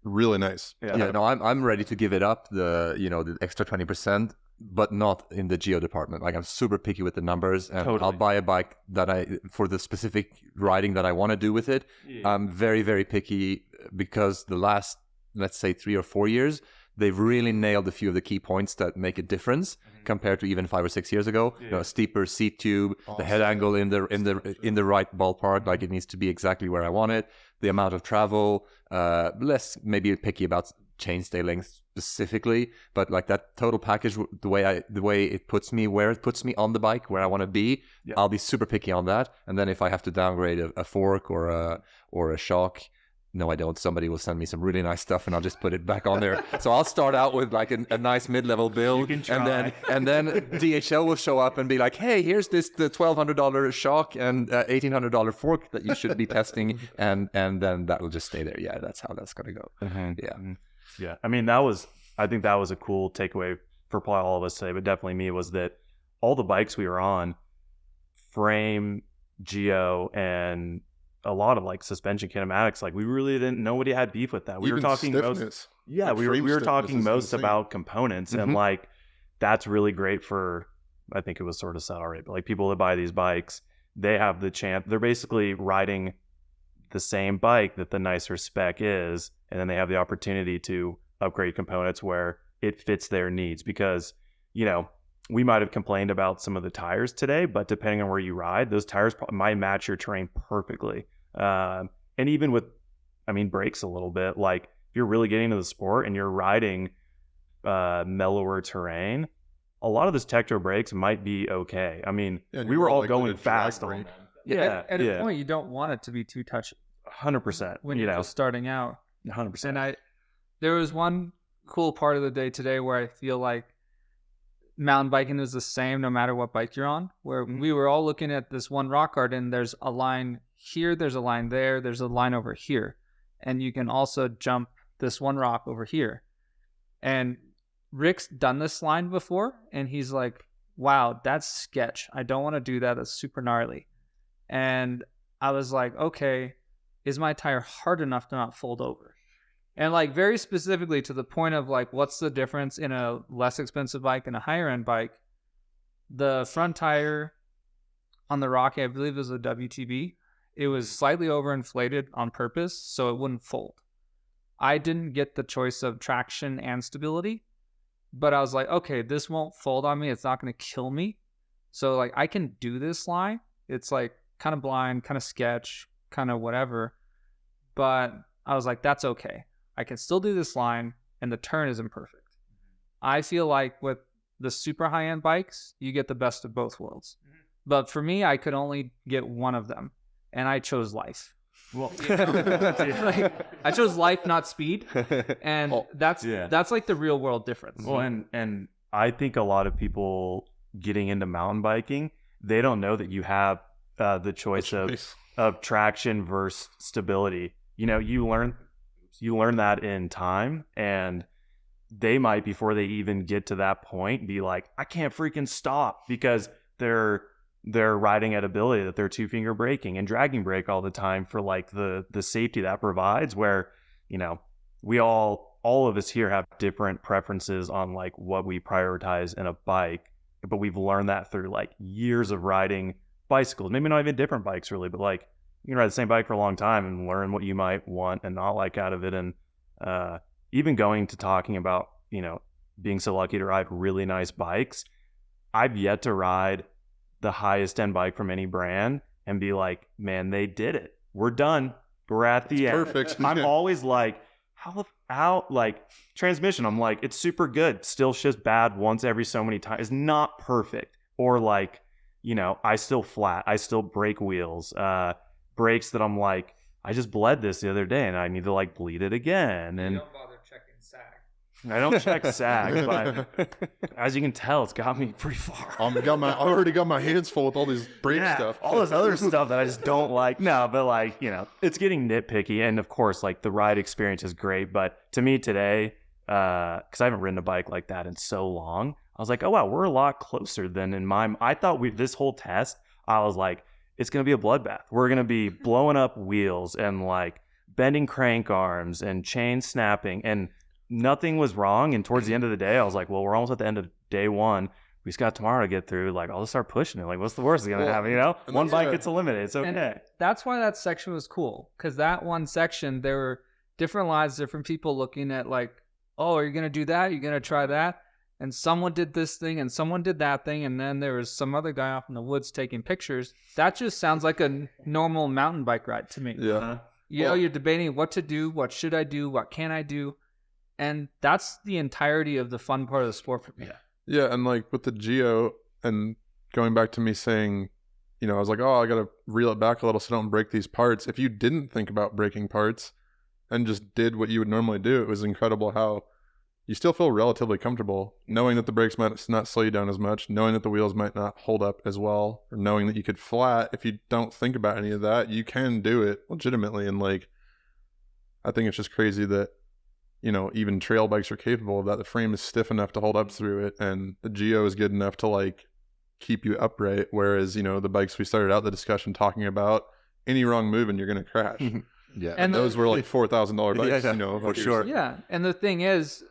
really nice. No, I'm ready to give it up, the extra 20%, but not in the geo department. Like, I'm super picky with the numbers, and I'll buy a bike that for the specific riding that I want to do with it. I'm very, very picky because the last, let's say 3 or 4 years, they've really nailed a few of the key points that make a difference compared to even 5 or 6 years ago. You know, a steeper seat tube, the head angle in the right ballpark, like it needs to be exactly where I want it. The amount of travel, less maybe picky about chainstay length specifically, but like that total package, the way it puts me where it puts me on the bike, where I want to be, I'll be super picky on that. And then if I have to downgrade a fork or a shock, no, I don't. Somebody will send me some really nice stuff, and I'll just put it back on there. So I'll start out with like a nice mid-level build, and then DHL will show up and be like, "Hey, here's the $1,200 shock and $1,800 fork that you should be testing," and then that will just stay there. Yeah, that's how that's gonna go. Yeah. I mean, I think that was a cool takeaway for probably all of us today, but definitely me, was that all the bikes we were on, frame, geo, and a lot of like suspension kinematics, like we really didn't, nobody had beef with that. We were talking stiffness. we were talking most about components, and like that's really great for, I think it was sort of said already, but like people that buy these bikes, they have the chance, they're basically riding the same bike that the nicer spec is, and then they have the opportunity to upgrade components where it fits their needs. Because, you know, we might have complained about some of the tires today, but depending on where you ride, those tires might match your terrain perfectly. And even with, brakes a little bit, like if you're really getting into the sport and you're riding mellower terrain, a lot of those Tektro brakes might be okay. I mean, we were all going fast on them. At a point, you don't want it to be too touchy. 100%. When you're just starting out. 100%. And there was one cool part of the day today where I feel like mountain biking is the same no matter what bike you're on, where we were all looking at this one rock garden. There's a line here, there's a line there, there's a line over here, and you can also jump this one rock over here. And Rick's done this line before, and he's like, wow, that's sketch. I don't want to do that. That's super gnarly. And I was like, okay, is my tire hard enough to not fold over? And like very specifically to the point of like, what's the difference in a less expensive bike and a higher end bike? The front tire on the Rocky, I believe it was a WTB. It was slightly overinflated on purpose so it wouldn't fold. I didn't get the choice of traction and stability, but I was like, okay, this won't fold on me. It's not going to kill me. So like I can do this line. It's like kind of blind, kind of sketch, kind of whatever. But I was like, that's okay. I can still do this line, and the turn is imperfect. I feel like with the super high-end bikes, you get the best of both worlds. But for me, I could only get one of them, and I chose life. Well, Like, I chose life, not speed, and that's like the real world difference. well, and I think a lot of people getting into mountain biking, they don't know that you have the choice of traction versus stability. You know, you learn that in time, and they might, before they even get to that point, be like, I can't freaking stop, because they're riding at ability that they're 2-finger braking and dragging brake all the time for like the safety that provides, where, you know, we all of us here have different preferences on like what we prioritize in a bike, but we've learned that through like years of riding bicycles, maybe not even different bikes really, but like you can ride the same bike for a long time and learn what you might want and not like out of it. And even going to talking about, you know, being so lucky to ride really nice bikes, I've yet to ride the highest end bike from any brand and be like, man, they did it. We're done. We're at the end. Perfect. I'm always like, how like transmission, I'm like, it's super good. Still shifts bad once every so many times. It's not perfect. Or like, you know, I still flat. I still break wheels. Brakes that I'm like, I just bled this the other day and I need to like bleed it again. And You don't bother checking sag. I don't check sag, but as you can tell, it's got me pretty far. I already got my hands full with all these brake stuff. All this other stuff that I just don't like. No, but like, you know, it's getting nitpicky. And of course, like the ride experience is great. But to me today, because I haven't ridden a bike like that in so long, I was like, oh, wow, we're a lot closer than in my... I thought this whole test, I was like, it's going to be a bloodbath. We're going to be blowing up wheels and like bending crank arms and chain snapping, and nothing was wrong. And towards the end of the day, I was like, well, we're almost at the end of day one. We just got tomorrow to get through. Like, I'll just start pushing it. Like, what's the worst that's going to happen? You know, one bike gets eliminated. It's okay. And that's why that section was cool, because that one section, there were different lines, different people looking at like, oh, are you going to do that? You're going to try that? And someone did this thing and someone did that thing. And then there was some other guy off in the woods taking pictures. That just sounds like a normal mountain bike ride to me. Yeah. You know, you're debating what to do, what should I do, what can I do? And that's the entirety of the fun part of the sport for me. Yeah, and like with the Geo, and going back to me saying, you know, I was like, oh, I got to reel it back a little so I don't break these parts. If you didn't think about breaking parts and just did what you would normally do, it was incredible how you still feel relatively comfortable knowing that the brakes might not slow you down as much, knowing that the wheels might not hold up as well, or knowing that you could flat. If you don't think about any of that, you can do it legitimately. And like, I think it's just crazy that, you know, even trail bikes are capable of that. The frame is stiff enough to hold up through it, and the Geo is good enough to like keep you upright. Whereas, you know, the bikes we started out the discussion talking about, any wrong move and you're going to crash. Yeah. And those were like $4,000 bikes, Yeah, you know, for sure. Yeah. And the thing is,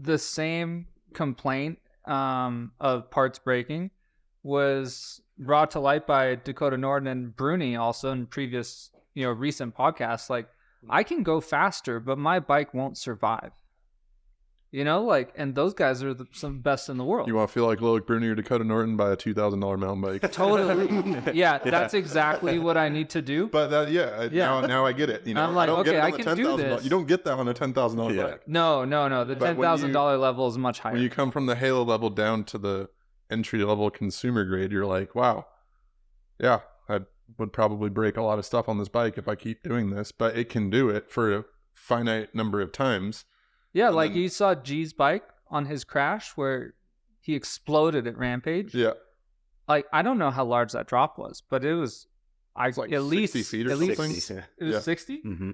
the same complaint of parts breaking was brought to light by Dakota Norton and Bruni also in previous, you know, recent podcasts. Like, I can go faster, but my bike won't survive. You know, like, and those guys are some best in the world. You want to feel like Loic Bruni or Dakota Norton, buy a $2,000 mountain bike. Totally. Yeah, that's exactly what I need to do. But that, now I get it. You know, I'm like, I don't okay, get it I on the can do this. You don't get that on a $10,000 bike. No. The But when $10,000 level is much higher. When you come from the Halo level down to the entry level consumer grade, you're like, wow, yeah, I would probably break a lot of stuff on this bike if I keep doing this, but it can do it for a finite number of times. Yeah, like you saw G's bike on his crash where he exploded at Rampage. Yeah. Like, I don't know how large that drop was, but it was It's like at 60 least feet or at something. least 60, it was yeah. 60. Mm-hmm.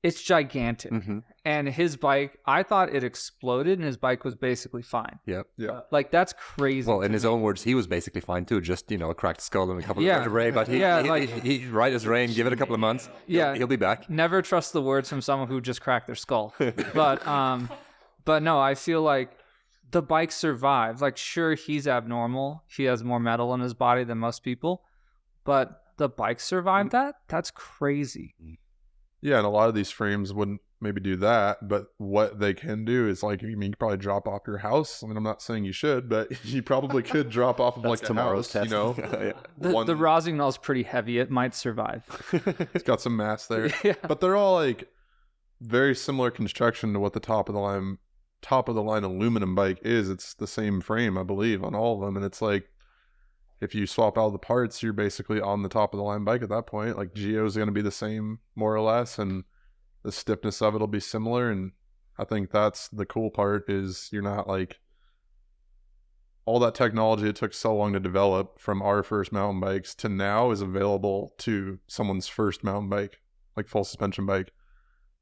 It's gigantic. Mm-hmm. And his bike, I thought it exploded, and his bike was basically fine. Yep. Yeah. Like, that's crazy. Well, to in his me. own words, he was basically fine too. Just, you know, a cracked skull and a couple Yeah. of vertebrae. But he right as rain. Give it a couple of months. Yeah. he'll be back. Never trust the words from someone who just cracked their skull. But no, I feel like the bike survived. Like, sure, he's abnormal. He has more metal in his body than most people, but the bike survived that? That's crazy. Yeah, and a lot of these frames wouldn't maybe do that, but what they can do is like, you can probably drop off your house. I mean, I'm not saying you should, but you probably could drop off of like tomorrow's a house, test. you know. The Rosignol's pretty heavy. It might survive. It's got some mass there. Yeah. But they're all like very similar construction to what the top of the line aluminum bike is. It's the same frame, I believe, on all of them. And it's like, if you swap out the parts, you're basically on the top of the line bike at that point. Like Geo is going to be the same more or less, and the stiffness of it will be similar. And I think that's the cool part, is you're not like all that technology it took so long to develop from our first mountain bikes to now is available to someone's first mountain bike, like full suspension bike.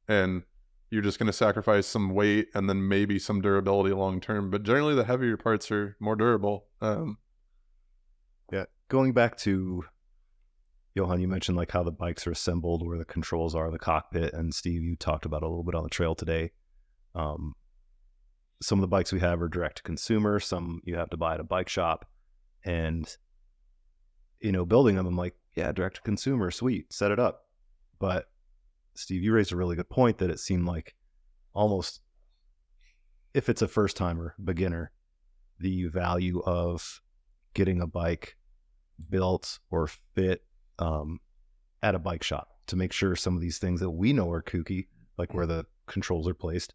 And you're just going to sacrifice some weight and then maybe some durability long term. But generally, the heavier parts are more durable. Yeah. Going back to Johan, you mentioned like how the bikes are assembled, where the controls are, the cockpit, and Steve, you talked about it a little bit on the trail today. Some of the bikes we have are direct to consumer. Some you have to buy at a bike shop, and building them, I'm like, yeah, direct to consumer, sweet, set it up. But Steve, you raised a really good point that it seemed like almost, if it's a first timer, beginner, the value of getting a bike built or fit at a bike shop to make sure some of these things that we know are kooky, like where the controls are placed,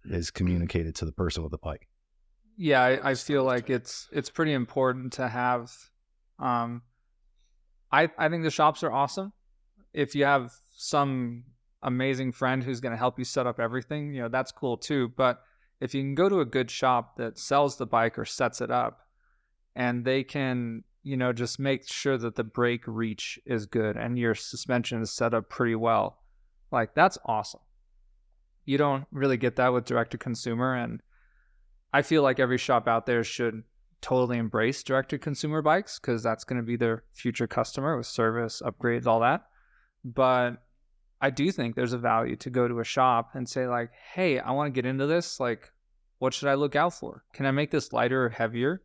is communicated to the person with the bike. Yeah, I feel like it's pretty important to have. I think the shops are awesome. If you have some amazing friend who's going to help you set up everything, that's cool too. But if you can go to a good shop that sells the bike or sets it up, and they can, just make sure that the brake reach is good and your suspension is set up pretty well, like that's awesome. You don't really get that with direct to consumer, and I feel like every shop out there should totally embrace direct to consumer bikes, because that's going to be their future customer with service, upgrades, all that. But I do think there's a value to go to a shop and say like, hey, I want to get into this. Like, what should I look out for? Can I make this lighter or heavier?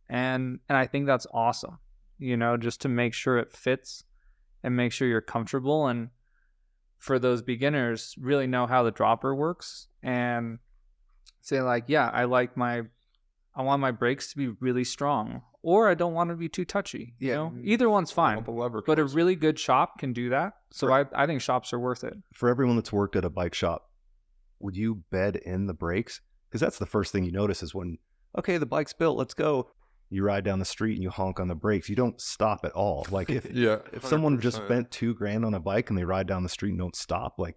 And I think that's awesome, just to make sure it fits and make sure you're comfortable. And for those beginners, really know how the dropper works and say like, yeah, I want my brakes to be really strong, or I don't want to be too touchy. Either one's fine. But a really good shop can do that. So I think shops are worth it. For everyone that's worked at a bike shop, would you bed in the brakes? Because that's the first thing you notice is when, okay, the bike's built, let's go. You ride down the street and you honk on the brakes. You don't stop at all. Like if someone just spent $2,000 on a bike and they ride down the street and don't stop, like,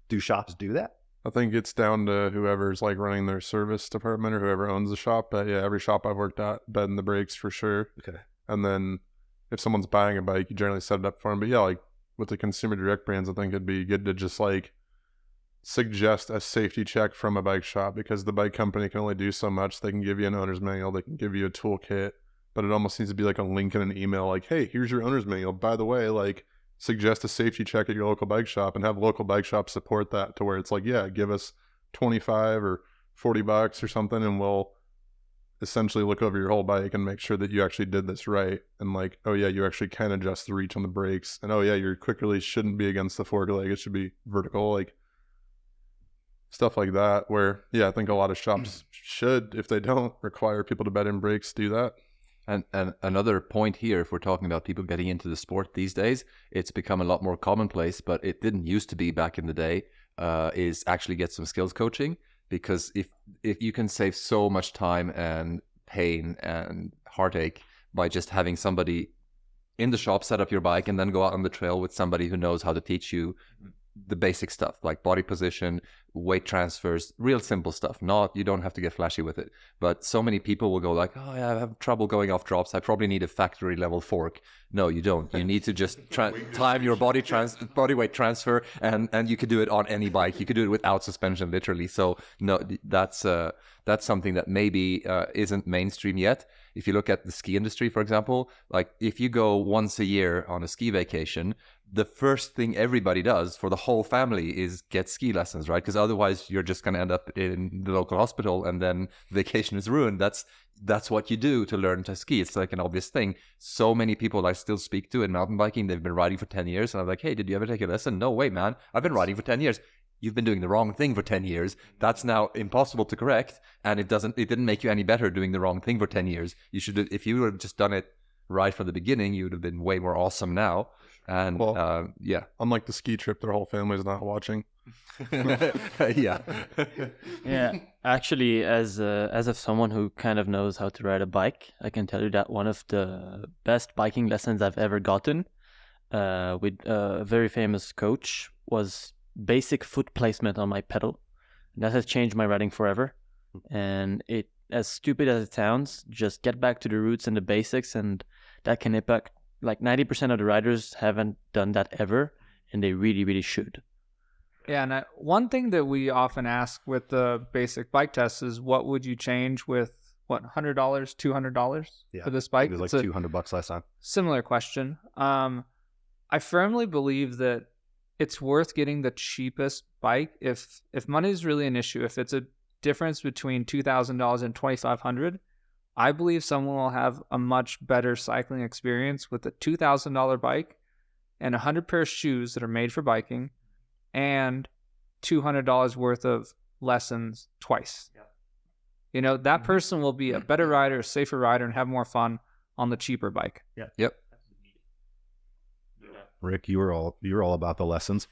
do shops do that? I think it's down to whoever's like running their service department or whoever owns the shop. But yeah, every shop I've worked at, bed in the brakes for sure. Okay. And then if someone's buying a bike, you generally set it up for them. But yeah, like with the consumer direct brands, I think it'd be good to just like suggest a safety check from a bike shop, because the bike company can only do so much. They can give you an owner's manual, they can give you a toolkit, but it almost needs to be like a link in an email like, hey, here's your owner's manual, by the way, like suggest a safety check at your local bike shop, and have local bike shops support that to where it's like, yeah, give us 25 or 40 bucks or something, and we'll essentially look over your whole bike and make sure that you actually did this right. And like, oh yeah, you actually can adjust the reach on the brakes, and oh yeah, your quick release shouldn't be against the fork leg, it should be vertical, like stuff like that. Where yeah, I think a lot of shops should, if they don't require people to bed in brakes, do that. And another point here, if we're talking about people getting into the sport these days, it's become a lot more commonplace, but it didn't used to be back in the day, is actually get some skills coaching. Because if you can save so much time and pain and heartache by just having somebody in the shop set up your bike and then go out on the trail with somebody who knows how to teach you the basic stuff like body position, weight transfers, real simple stuff. You don't have to get flashy with it. But so many people will go like, oh yeah, I have trouble going off drops, I probably need a factory level fork. No, you don't. You need to just time your body weight transfer, and you could do it on any bike. You could do it without suspension, literally. So no, that's something that maybe isn't mainstream yet. If you look at the ski industry, for example, like if you go once a year on a ski vacation, the first thing everybody does for the whole family is get ski lessons, right? Because otherwise you're just going to end up in the local hospital and then vacation is ruined. That's what you do to learn to ski. It's like an obvious thing. So many people I still speak to in mountain biking, they've been riding for 10 years. And I'm like, hey, did you ever take a lesson? No way, man. I've been riding for 10 years. You've been doing the wrong thing for 10 years. That's now impossible to correct. And it didn't make you any better doing the wrong thing for 10 years. If you would have just done it right from the beginning, you would have been way more awesome now. And Well, yeah. Unlike the ski trip, their whole family's not watching. Yeah. Yeah, actually, as of someone who kind of knows how to ride a bike, I can tell you that one of the best biking lessons I've ever gotten, with a very famous coach, was basic foot placement on my pedal. That has changed my riding forever. And it, as stupid as it sounds, just get back to the roots and the basics, and that can impact, like 90% of the riders haven't done that ever, and they really, really should. Yeah, and one thing that we often ask with the basic bike test is, what would you change with $100, $200 for this bike? It was It's like a $200 last time. similar question. I firmly believe that it's worth getting the cheapest bike if money is really an issue. If it's a difference between $2,000 and $2,500, I believe someone will have a much better cycling experience with a $2,000 bike and 100 pair of shoes that are made for biking and $200 worth of lessons twice. Yeah. You know, that person will be a better rider, a safer rider, and have more fun on the cheaper bike. Yep. Rick, you were all about the lessons.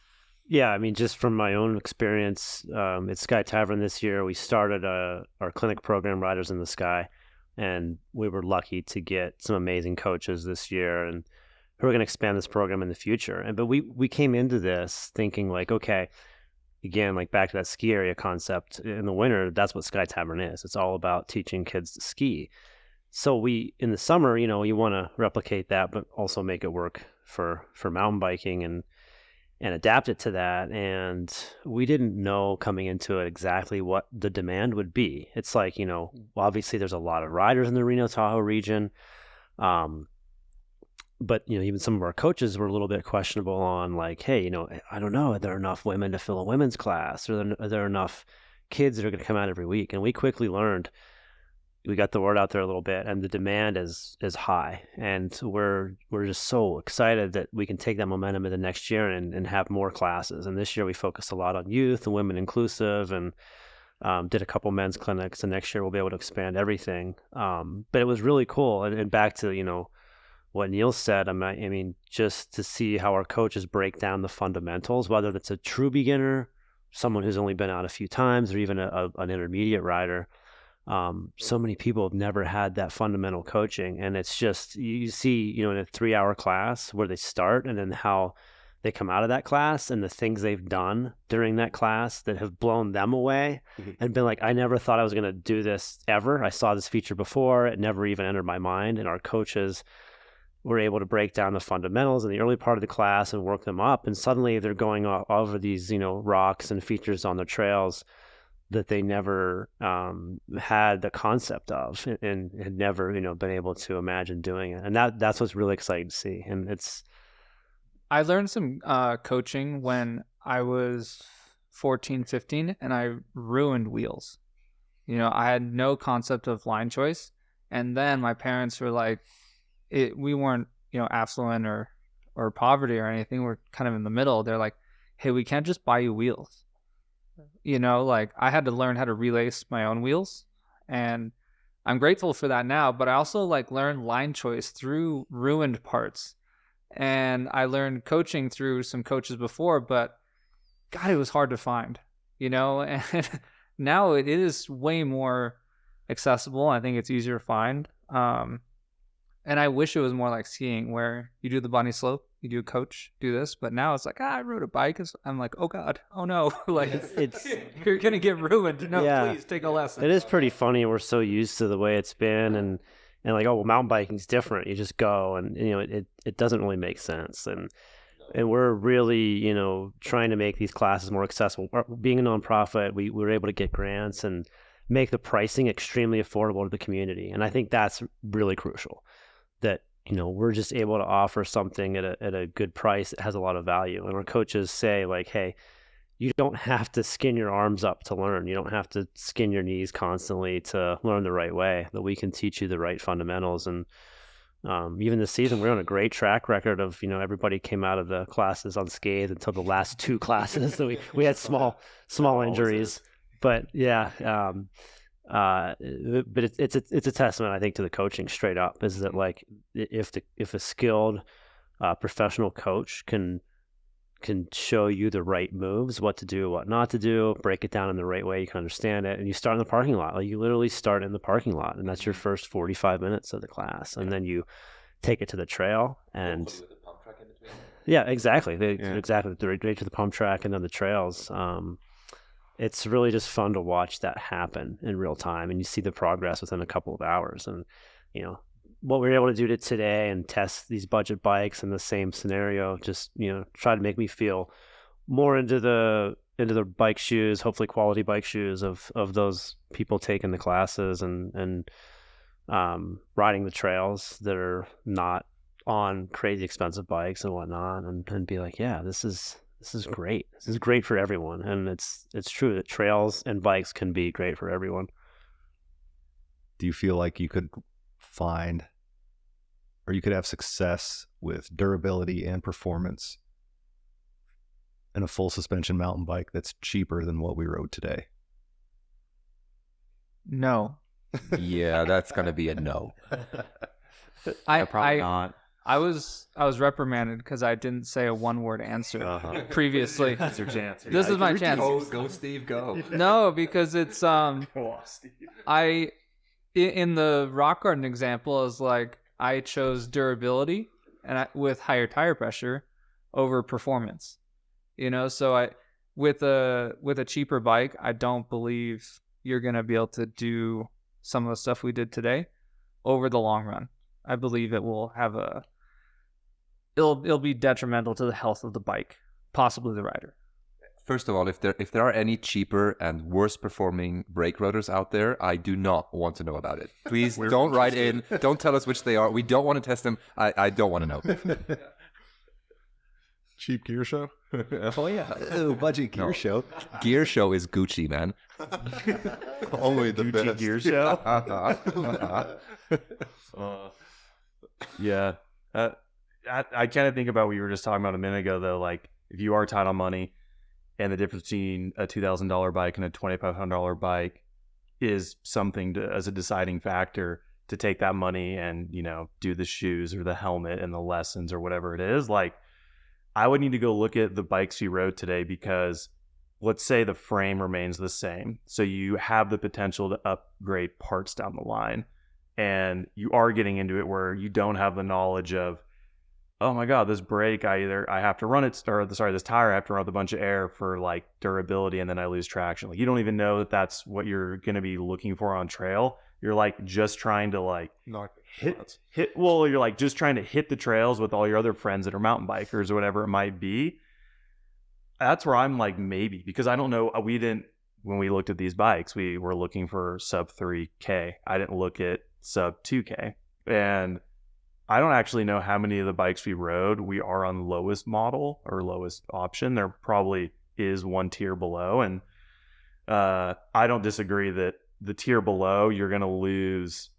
Yeah, I mean, just from my own experience, at Sky Tavern this year, we started our clinic program, Riders in the Sky, and we were lucky to get some amazing coaches this year, and who are going to expand this program in the future. But we came into this thinking like, okay, again, like back to that ski area concept in the winter, that's what Sky Tavern is. It's all about teaching kids to ski. So in the summer, you want to replicate that, but also make it work for mountain biking and adapt it to that. And we didn't know coming into it exactly what the demand would be. It's like, obviously there's a lot of riders in the Reno Tahoe region. But, even some of our coaches were a little bit questionable on like, hey, I don't know, are there enough women to fill a women's class? Are there enough kids that are going to come out every week? And we quickly learned, we got the word out there a little bit, and the demand is high. And we're just so excited that we can take that momentum into next year and have more classes. And this year we focused a lot on youth and women inclusive, and did a couple men's clinics. And next year we'll be able to expand everything. But it was really cool. And back to, what Neil said, I mean, just to see how our coaches break down the fundamentals, whether that's a true beginner, someone who's only been out a few times, or even an intermediate rider. So many people have never had that fundamental coaching, and it's just, you see, in a 3-hour class where they start and then how they come out of that class and the things they've done during that class that have blown them away and been like, I never thought I was going to do this ever. I saw this feature before. It never even entered my mind. And our coaches were able to break down the fundamentals in the early part of the class and work them up. And suddenly they're going over these, rocks and features on the trails that they never had the concept of and had never, been able to imagine doing it. And that's what's really exciting to see. And I learned some coaching when I was 14, 15, and I ruined wheels. I had no concept of line choice. And then my parents were like, we weren't, affluent or poverty or anything. We're kind of in the middle. They're like, hey, we can't just buy you wheels. Like I had to learn how to relace my own wheels, and I'm grateful for that now. But I also learned line choice through ruined parts, and I learned coaching through some coaches before, but God, it was hard to find, and now it is way more accessible. I think it's easier to find. And I wish it was more like skiing, where you do the bunny slope, you do a coach, do this. But now it's like, I rode a bike. I'm like, oh God, oh no. it's you're going to get ruined. No, yeah, please take a lesson. It is pretty funny. We're so used to the way it's been and like, oh, well, mountain biking's different. You just go and, it doesn't really make sense. And we're really, trying to make these classes more accessible. Being a nonprofit, we were able to get grants and make the pricing extremely affordable to the community. And I think that's really crucial. That we're just able to offer something at a good price that has a lot of value. And our coaches say like, hey, you don't have to skin your arms up to learn. You don't have to skin your knees constantly to learn the right way. That we can teach you the right fundamentals. And even this season, we're on a great track record of everybody came out of the classes unscathed until the last 2 classes. So we had small injuries, but yeah. But it's a testament, I think, to the coaching straight up. Is that like if a skilled professional coach can show you the right moves, what to do, what not to do, break it down in the right way you can understand it, and you start in the parking lot. Like you literally start in the parking lot, and that's your first 45 minutes of the class, and then you take it to the trail. And yeah, exactly. Exactly. Right to the pump track and then the trails. It's really just fun to watch that happen in real time, and you see the progress within a couple of hours. And what we were able to do today and test these budget bikes in the same scenario, just try to make me feel more into the bike shoes, hopefully quality bike shoes of those people taking the classes and riding the trails that are not on crazy expensive bikes and whatnot, and be like, yeah, this is great. This is great for everyone. And it's true that trails and bikes can be great for everyone. Do you feel like you could find, or you could have success with durability and performance in a full suspension mountain bike that's cheaper than what we rode today? No. Yeah, that's gonna be a no. Probably not. I was reprimanded because I didn't say a one-word answer previously. That's your chance. This is my chance. Go, Steve, go. No, because it's in the rock garden example is like I chose durability and with higher tire pressure over performance. So with a cheaper bike, I don't believe you're gonna be able to do some of the stuff we did today over the long run. I believe it will have it'll be detrimental to the health of the bike, possibly the rider. First of all, if there are any cheaper and worse performing brake rotors out there, I do not want to know about it. Please don't write in. Don't tell us which they are. We don't want to test them. I don't want to know. Cheap gear show. Oh yeah, budget gear show. Gear show is Gucci, man. Only the Gucci best. gear show. Yeah. I kind of think about what you were just talking about a minute ago, though. Like, if you are tight on money, and the difference between a $2,000 bike and a $2,500 bike is something as a deciding factor to take that money and do the shoes or the helmet and the lessons or whatever it is. Like, I would need to go look at the bikes you rode today, because let's say the frame remains the same, so you have the potential to upgrade parts down the line, and you are getting into it where you don't have the knowledge of, oh my god, this brake, I have to run it, this tire I have to run with a bunch of air for like durability, and then I lose traction. Like, you don't even know that that's what you're going to be looking for on trail. You're like just trying to like you're like just trying to hit the trails with all your other friends that are mountain bikers or whatever it might be. That's where I'm like, maybe, because I don't know, when we looked at these bikes, we were looking for sub 3K. I didn't look at sub 2K. And I don't actually know how many of the bikes we rode we are on lowest model or lowest option. There probably is one tier below. And I don't disagree that the tier below, you're going to lose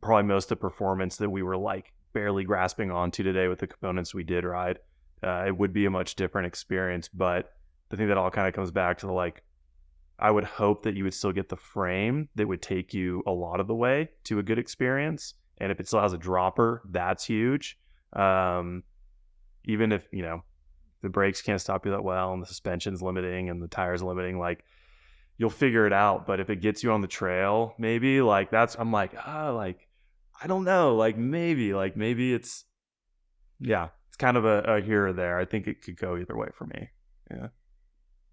probably most of the performance that we were like barely grasping onto today with the components we did ride. It would be a much different experience. But the thing that all kind of comes back to the like, I would hope that you would still get the frame that would take you a lot of the way to a good experience. And if it still has a dropper, that's huge. Even if, the brakes can't stop you that well and the suspension's limiting and the tires limiting, like, you'll figure it out. But if it gets you on the trail, maybe like I'm like, I don't know, maybe it's kind of a here or there. I think it could go either way for me. Yeah.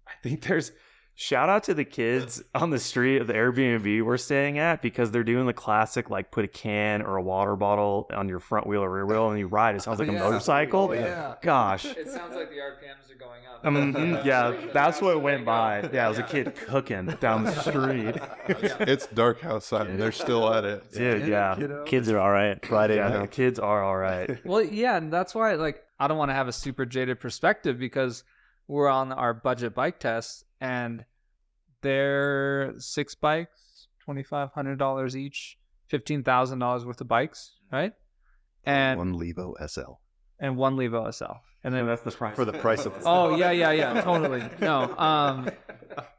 I think there's shout out to the kids on the street of the Airbnb we're staying at, because they're doing the classic, like, put a can or a water bottle on your front wheel or rear wheel and you ride. It sounds like a motorcycle. Yeah. Gosh. It sounds like the RPMs are going up. Yeah, that's what went by. Yeah, it was a kid cooking down the street. It's dark outside and they're still at it. Dude, yeah. Kids are all right. Friday Yeah, night. no, kids are all right. Well, yeah, and that's why, like, I don't want to have a super jaded perspective, because we're on our budget bike test and they're 6 bikes, $2,500 each, $15,000 worth of bikes, right? And one Levo SL. And one Levo SL. And then that's the price. For the price of oh yeah, totally. No,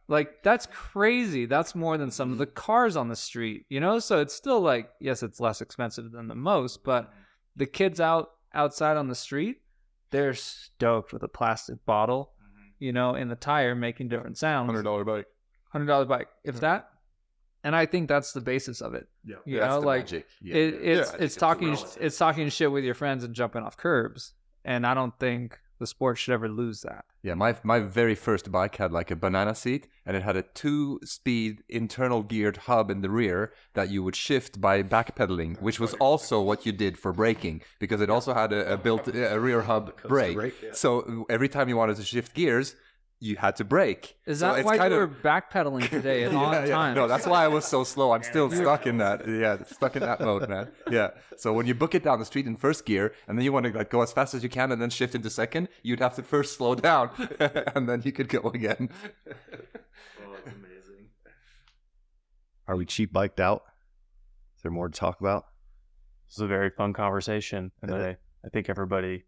like, that's crazy. That's more than some of the cars on the street, So it's still like, yes, it's less expensive than the most, but the kids out outside on the street, they're stoked with a plastic bottle, you know, in the tire making different sounds. $100 bike. $100 bike, if that. And I think that's the basis of it. Yeah. You know, like magic. it's talking shit with your friends and jumping off curbs. And I don't think the sport should ever lose that. Yeah, my very first bike had like a banana seat, and it had a 2-speed internal geared hub in the rear that you would shift by backpedaling, which was also what you did for braking, because it also had a rear hub brake. So every time you wanted to shift gears, you had to brake. Is So that it's why kind you of- were backpedaling today at all times? No, that's why I was so slow. I'm still stuck in that. Yeah, stuck in that mode, man. Yeah. So when you book it down the street in first gear, and then you want to like go as fast as you can, and then shift into second, you'd have to first slow down, and then you could go again. Oh, it's amazing. Are we cheap biked out? Is there more to talk about? This is a very fun conversation, and Yeah. I think everybody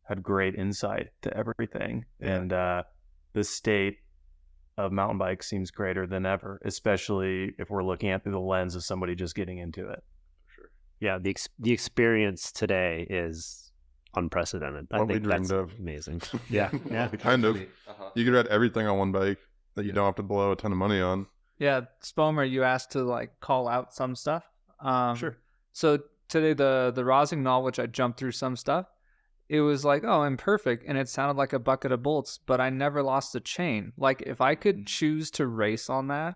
had great insight to everything. Yeah. And the state of mountain bikes seems greater than ever, especially if we're looking at through the lens of somebody just getting into it. Yeah, the experience today is unprecedented. I What we think that's dreamed of. amazing. Yeah, yeah. Kind of. You could ride everything on one bike that you don't have to blow a ton of money on. Yeah, Spomer, you asked to like call out some stuff. Sure. So today the Rosignol, which I jumped through some stuff, it was like, oh, imperfect, and it sounded like a bucket of bolts, but I never lost a chain. Like if I could choose to race on that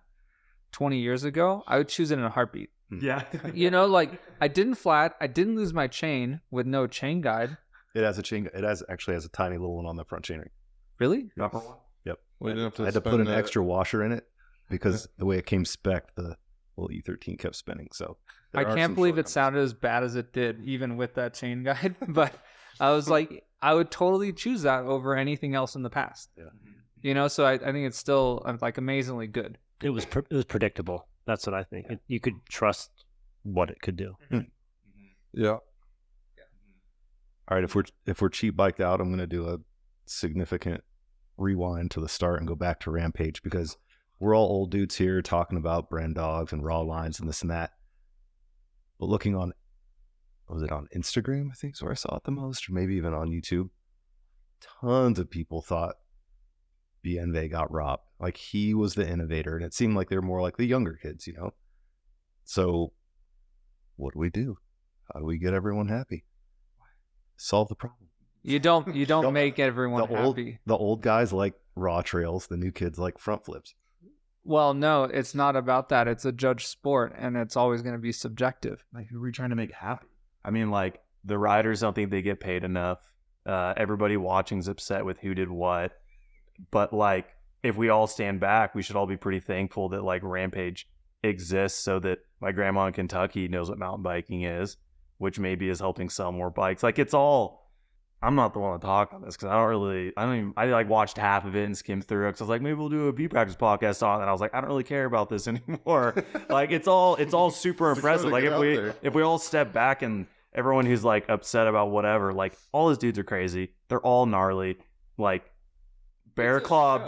20 years ago, I would choose it in a heartbeat. Yeah. You know, like I didn't lose my chain with no chain guide. It has a chain. It actually has a tiny little one on the front chainring. Really? Yep. Well, you didn't have to I had to put spend an extra washer in it because the way it came spec, the little E13 kept spinning. So I there are can't some believe it shortcomings. sounded as bad as it did, even with that chain guide. But I was like, I would totally choose that over anything else in the past. Yeah. You know, so I think it's still like amazingly good. It was predictable. That's what I think. You could trust what it could do. Yeah. all right, if we're cheap biked out, I'm going to do a significant rewind to the start and go back to Rampage, because we're all old dudes here talking about brand dogs and raw lines and this and that. But looking on, was it on Instagram, I think is where I saw it the most, or maybe even on YouTube, tons of people thought Bienve got robbed. Like he was the innovator, and it seemed like they were more like the younger kids, you know? So what do? How do we get everyone happy? Solve the problem. You don't make everyone happy. The old guys like raw trails, the new kids like front flips. Well, no, it's not about that. It's a judge sport, and it's always going to be subjective. Like, who are we trying to make happy? I mean, like, the riders don't think they get paid enough. Everybody watching's upset with who did what. But, like, if we all stand back, we should all be pretty thankful that, like, Rampage exists so that my grandma in Kentucky knows what mountain biking is, which maybe is helping sell more bikes. Like, it's all... I'm not the one to talk on this because I like watched half of it and skimmed through it because I was like, maybe we'll do a B-Practice podcast on it. And I was like, I don't really care about this anymore. Like, it's all super impressive. Like, if we all step back and everyone who's like upset about whatever, like all his dudes are crazy. They're all gnarly. Like Bear Claw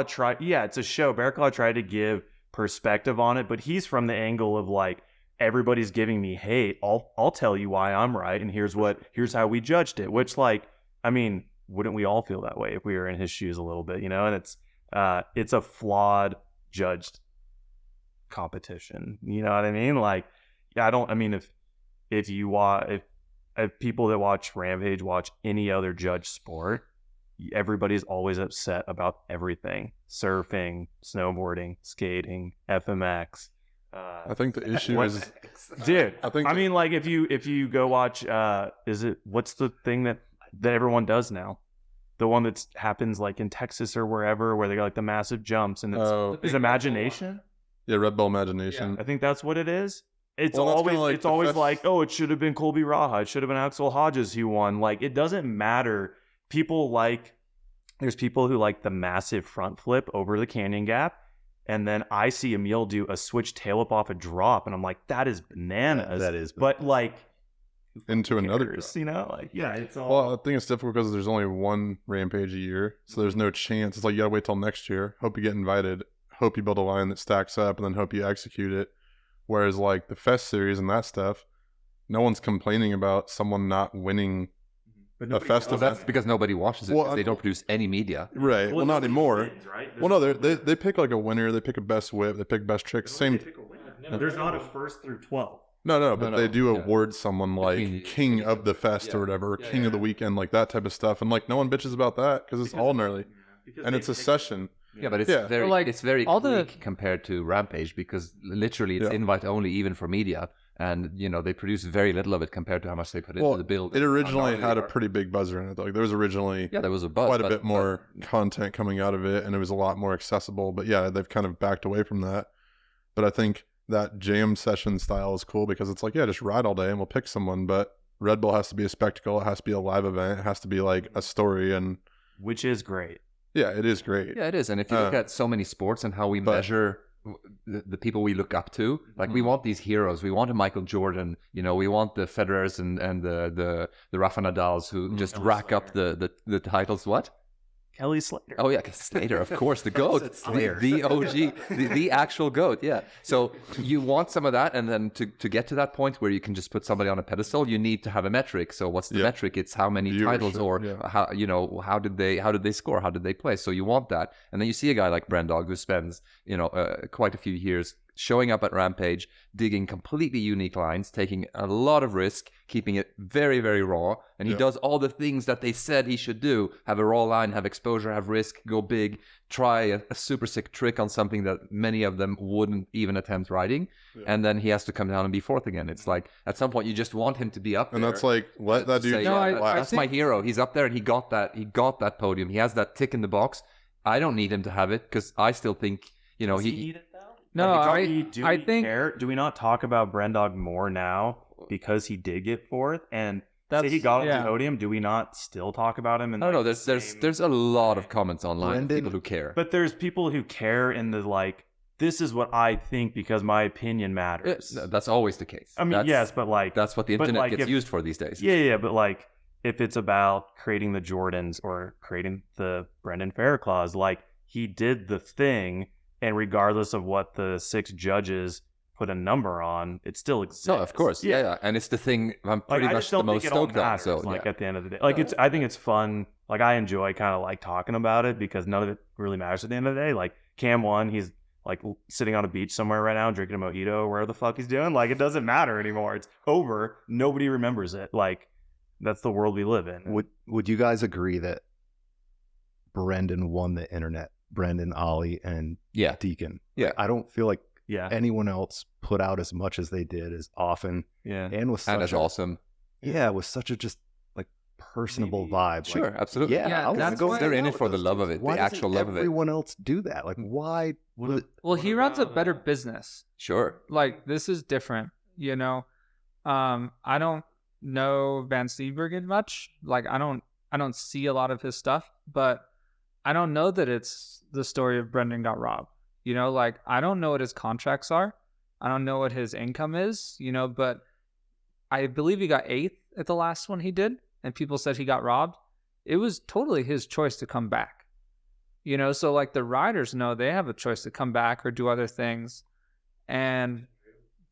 tried, it's a show. Bear Claw tried to give perspective on it, but he's from the angle of like, everybody's giving me hate. I'll tell you why I'm right, and here's how we judged it. Which, like, I mean, wouldn't we all feel that way if we were in his shoes a little bit, you know? And it's a flawed judged competition. You know what I mean? Like, if people that watch Rampage watch any other judge sport, everybody's always upset about everything: surfing, snowboarding, skating, FMX. I think the issue is, dude. I mean, like if you go watch, what's the thing that everyone does now? The one that happens like in Texas or wherever, where they got like the massive jumps, and is Imagination? Yeah, Red Bull Imagination. I think that's what it is. It's Well, that's always kinda like it's the always fest- like, oh, it should have been Colby Raha, it should have been Axel Hodges who won. Like, it doesn't matter. There's people who like the massive front flip over the canyon gap. And then I see Emil do a switch tail up off a drop, and I'm like, that is bananas. That is But like, Into another cares, drop. you know, like, yeah, it's all. Well, I think it's difficult because there's only one Rampage a year, so there's no chance. It's like you gotta wait till next year. Hope you get invited. Hope you build a line that stacks up, and then hope you execute it. Whereas like the Fest series and that stuff, no one's complaining about someone not winning a festive. Well, that's because nobody watches it. Well, Because they don't produce any media. Right. Well, not nobody anymore. wins, right? Well, no, they pick like a winner. They pick a best whip. They pick best trick. Same. There's not a first through 12. No, but No, they do yeah. award someone like Queen- king of the fest or whatever, or king of the weekend, like that type of stuff. And like no one bitches about that because it's all gnarly, and it's a session. Yeah, but it's Yeah. very Like, it's very all the- quick compared to Rampage because literally it's Yeah. invite only even for media, and they produce very little of it compared to how much they put Well, into the build. it originally How had a gnarly pretty big buzzer in it. Like there was originally yeah, there was a buzz, quite a but- bit more content coming out of it, and it was a lot more accessible. But yeah, they've kind of backed away from that. But I think that jam session style is cool because it's like, yeah, just ride all day and we'll pick someone. But Red Bull has to be a spectacle. It has to be a live event. It has to be like a story. And Which is great. yeah, it is great. Yeah, it is. And if you look at so many sports and how we measure the people we look up to, like we want these heroes. We want a Michael Jordan. We want the Federers and the Rafa Nadals who just rack up the titles. What? Kelly Slater. Oh yeah, Slater, of course, the goat, the OG, the actual goat. Yeah. So you want some of that, and then to get to that point where you can just put somebody on a pedestal, you need to have a metric. So what's the Yeah. metric? It's how many titles, Viewership, or yeah. how did they score? How did they play? So you want that, and then you see a guy like Brendog who spends quite a few years showing up at Rampage, digging completely unique lines, taking a lot of risk, keeping it very, very raw. And he Yeah. does all the things that they said he should do. Have a raw line, have exposure, have risk, go big, try a super sick trick on something that many of them wouldn't even attempt riding. Yeah. And then he has to come down and be fourth again. It's like, at some point, you just want him to be up there. And that's like, let that to dude say, No, yeah, I that's my hero. He's up there and he got that podium. He has that tick in the box. I don't need him to have it because I still think, Does he need it though? No, do I we think care? Do we not talk about Brendog more now because he did get fourth? And say he That's- got on yeah. the podium, do we not still talk about him? I don't know. There's a lot of comments online of Brendan- people who care. But there's people who care in the like, this is what I think because my opinion matters. That's always the case. I mean, That's- yes, but like, That's what the but, internet like, gets if- used for these days. yeah, but like, if it's about creating the Jordans or creating the Brendan Fairclaws, like he did the thing, and regardless of what the 6 judges put a number on, it still exists. No, of course. Yeah. And it's the thing I'm Like pretty I much just the don't most think it all stoked on. matters. So, like yeah. at the end of the day, like I think it's fun. Like I enjoy kind of like talking about it because none of it really matters at the end of the day. Like Cam won, he's like sitting on a beach somewhere right now drinking a mojito, where the fuck he's doing. Like it doesn't matter anymore. It's over. Nobody remembers it. Like that's the world we live in. Would you guys agree that Brendan won the internet? Brendan, Ollie, and Yeah. Deacon. Yeah. I don't feel like Yeah, anyone else put out as much as they did as often, yeah. and with such And that's awesome. Yeah, with such a just like personable vibe. Sure, Like, absolutely. yeah, Yeah, I wanna that's go why- They're in hang it out for with the those love dudes. of it, Why the doesn't actual love of it. everyone else do that? Like, why? well, he runs a better business. Sure. Like this is different, you know. I don't know Van Steenbergen much. Like I don't see a lot of his stuff, but I don't know that it's the story of Brendan got robbed. You know, like I don't know what his contracts are. I don't know what his income is, you know, but I believe he got 8th at the last one he did, and people said he got robbed. It was totally his choice to come back. You know, so like the riders know they have a choice to come back or do other things. And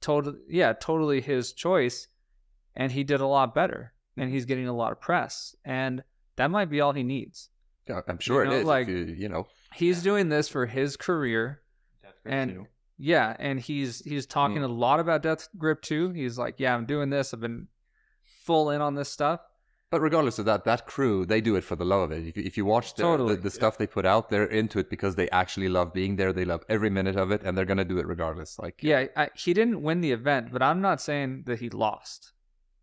totally his choice. And he did a lot better. And he's getting a lot of press. And that might be all he needs. Yeah, I'm sure know, it is. like- If you know. He's doing this for his career. And yeah, and he's talking a lot about Death Grip too. He's like, yeah, I'm doing this. I've been full in on this stuff. But regardless of that crew, they do it for the love of it. If you watch the stuff they put out, they're into it because they actually love being there. They love every minute of it, and they're gonna do it regardless. Like Yeah, he didn't win the event, but I'm not saying that he lost.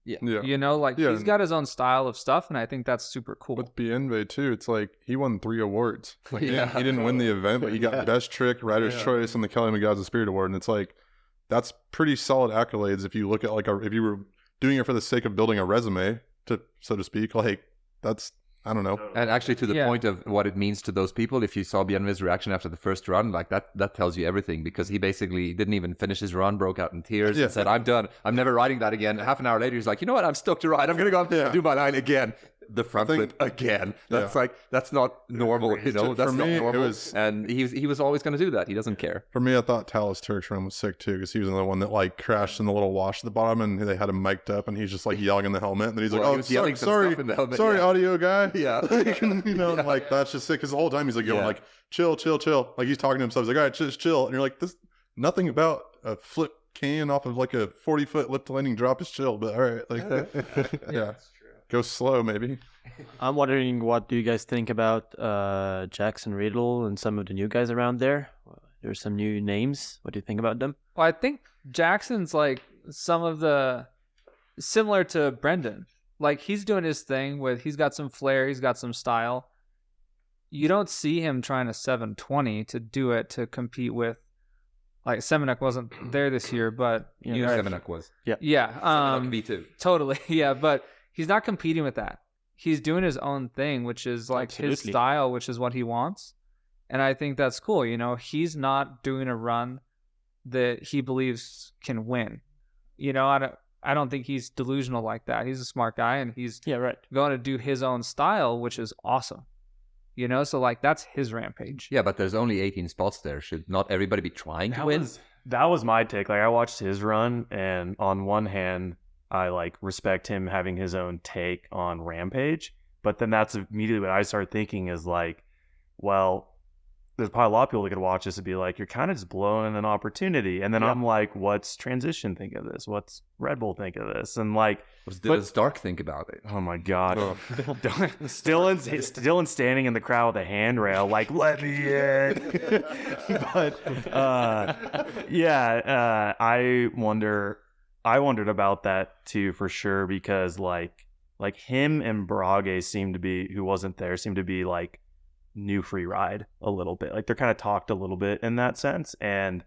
Yeah. You know, like Yeah. he's got his own style of stuff, and I think that's super cool. With Bienve too, it's like he won 3 awards. Like Yeah. he didn't win the event, but he got Best Trick, Rider's Choice, and the Kelly McGod's Spirit Award. And it's like that's pretty solid accolades if you look at like if you were doing it for the sake of building a resume, to so to speak. Like that's I don't know. And actually, to the Yeah. point of what it means to those people, if you saw Bienve's reaction after the first run, like that tells you everything, because he basically didn't even finish his run, broke out in tears, Yeah. and said, "I'm done. I'm never riding that again." And half an hour later, he's like, "You know what? I'm stoked to ride. I'm gonna go and do my line again." the front think- flip again. That's not normal, you know. That's For not me, it normal. was- And he was always going to do that. He doesn't care. For me, I thought Talos Turk's run was sick too, because he was another one that like crashed in the little wash at the bottom, and they had him mic'd up, and he's just like yelling in the helmet, and then he's Well, like, he "Oh, was yelling some sorry, stuff in the helmet, sorry, yeah. audio guy." Yeah. Like, you know, and, like that's just sick, because the whole time he's like yelling Yeah. like, "Chill, chill, chill." Like he's talking to himself. He's like, "All right, just chill," and you're like, "This nothing about a flip can off of like a 40-foot lip to landing drop is chill," but all right, like yeah, go slow maybe. I'm wondering, what do you guys think about Jackson Riddle and some of the new guys around there? There's some new names. What do you think about them? Well, I think Jackson's like some of the similar to Brendan. Like he's doing his thing with he's got some flair, he's got some style. You don't see him trying a 720 to do it to compete with like Semenuk wasn't there this year, but you know, Semenuk was. yeah, V2. totally, yeah, but he's not competing with that. He's doing his own thing, which is like his Absolutely. style, which is what he wants. And I think that's cool. You know, he's not doing a run that he believes can win. You know, I don't think he's delusional like that. He's a smart guy, and he's Yeah, right. going to do his own style, which is awesome. You know, so like that's his rampage. Yeah, but there's only 18 spots there. Should not everybody be trying to win? That was my take. Like I watched his run, and on one hand, I like respect him having his own take on Rampage, but then that's immediately what I started thinking is like, well, there's probably a lot of people that could watch this and be like, you're kind of just blowing an opportunity. And then I'm like, what's Transition think of this? What's Red Bull think of this? And like, What does Dark think about it? oh my God. Oh. Still standing in the crowd with a handrail, like, let me in. But I wondered about that too, for sure, because like him and Brage seemed to be like new free ride a little bit. Like they're kind of talked a little bit in that sense. And,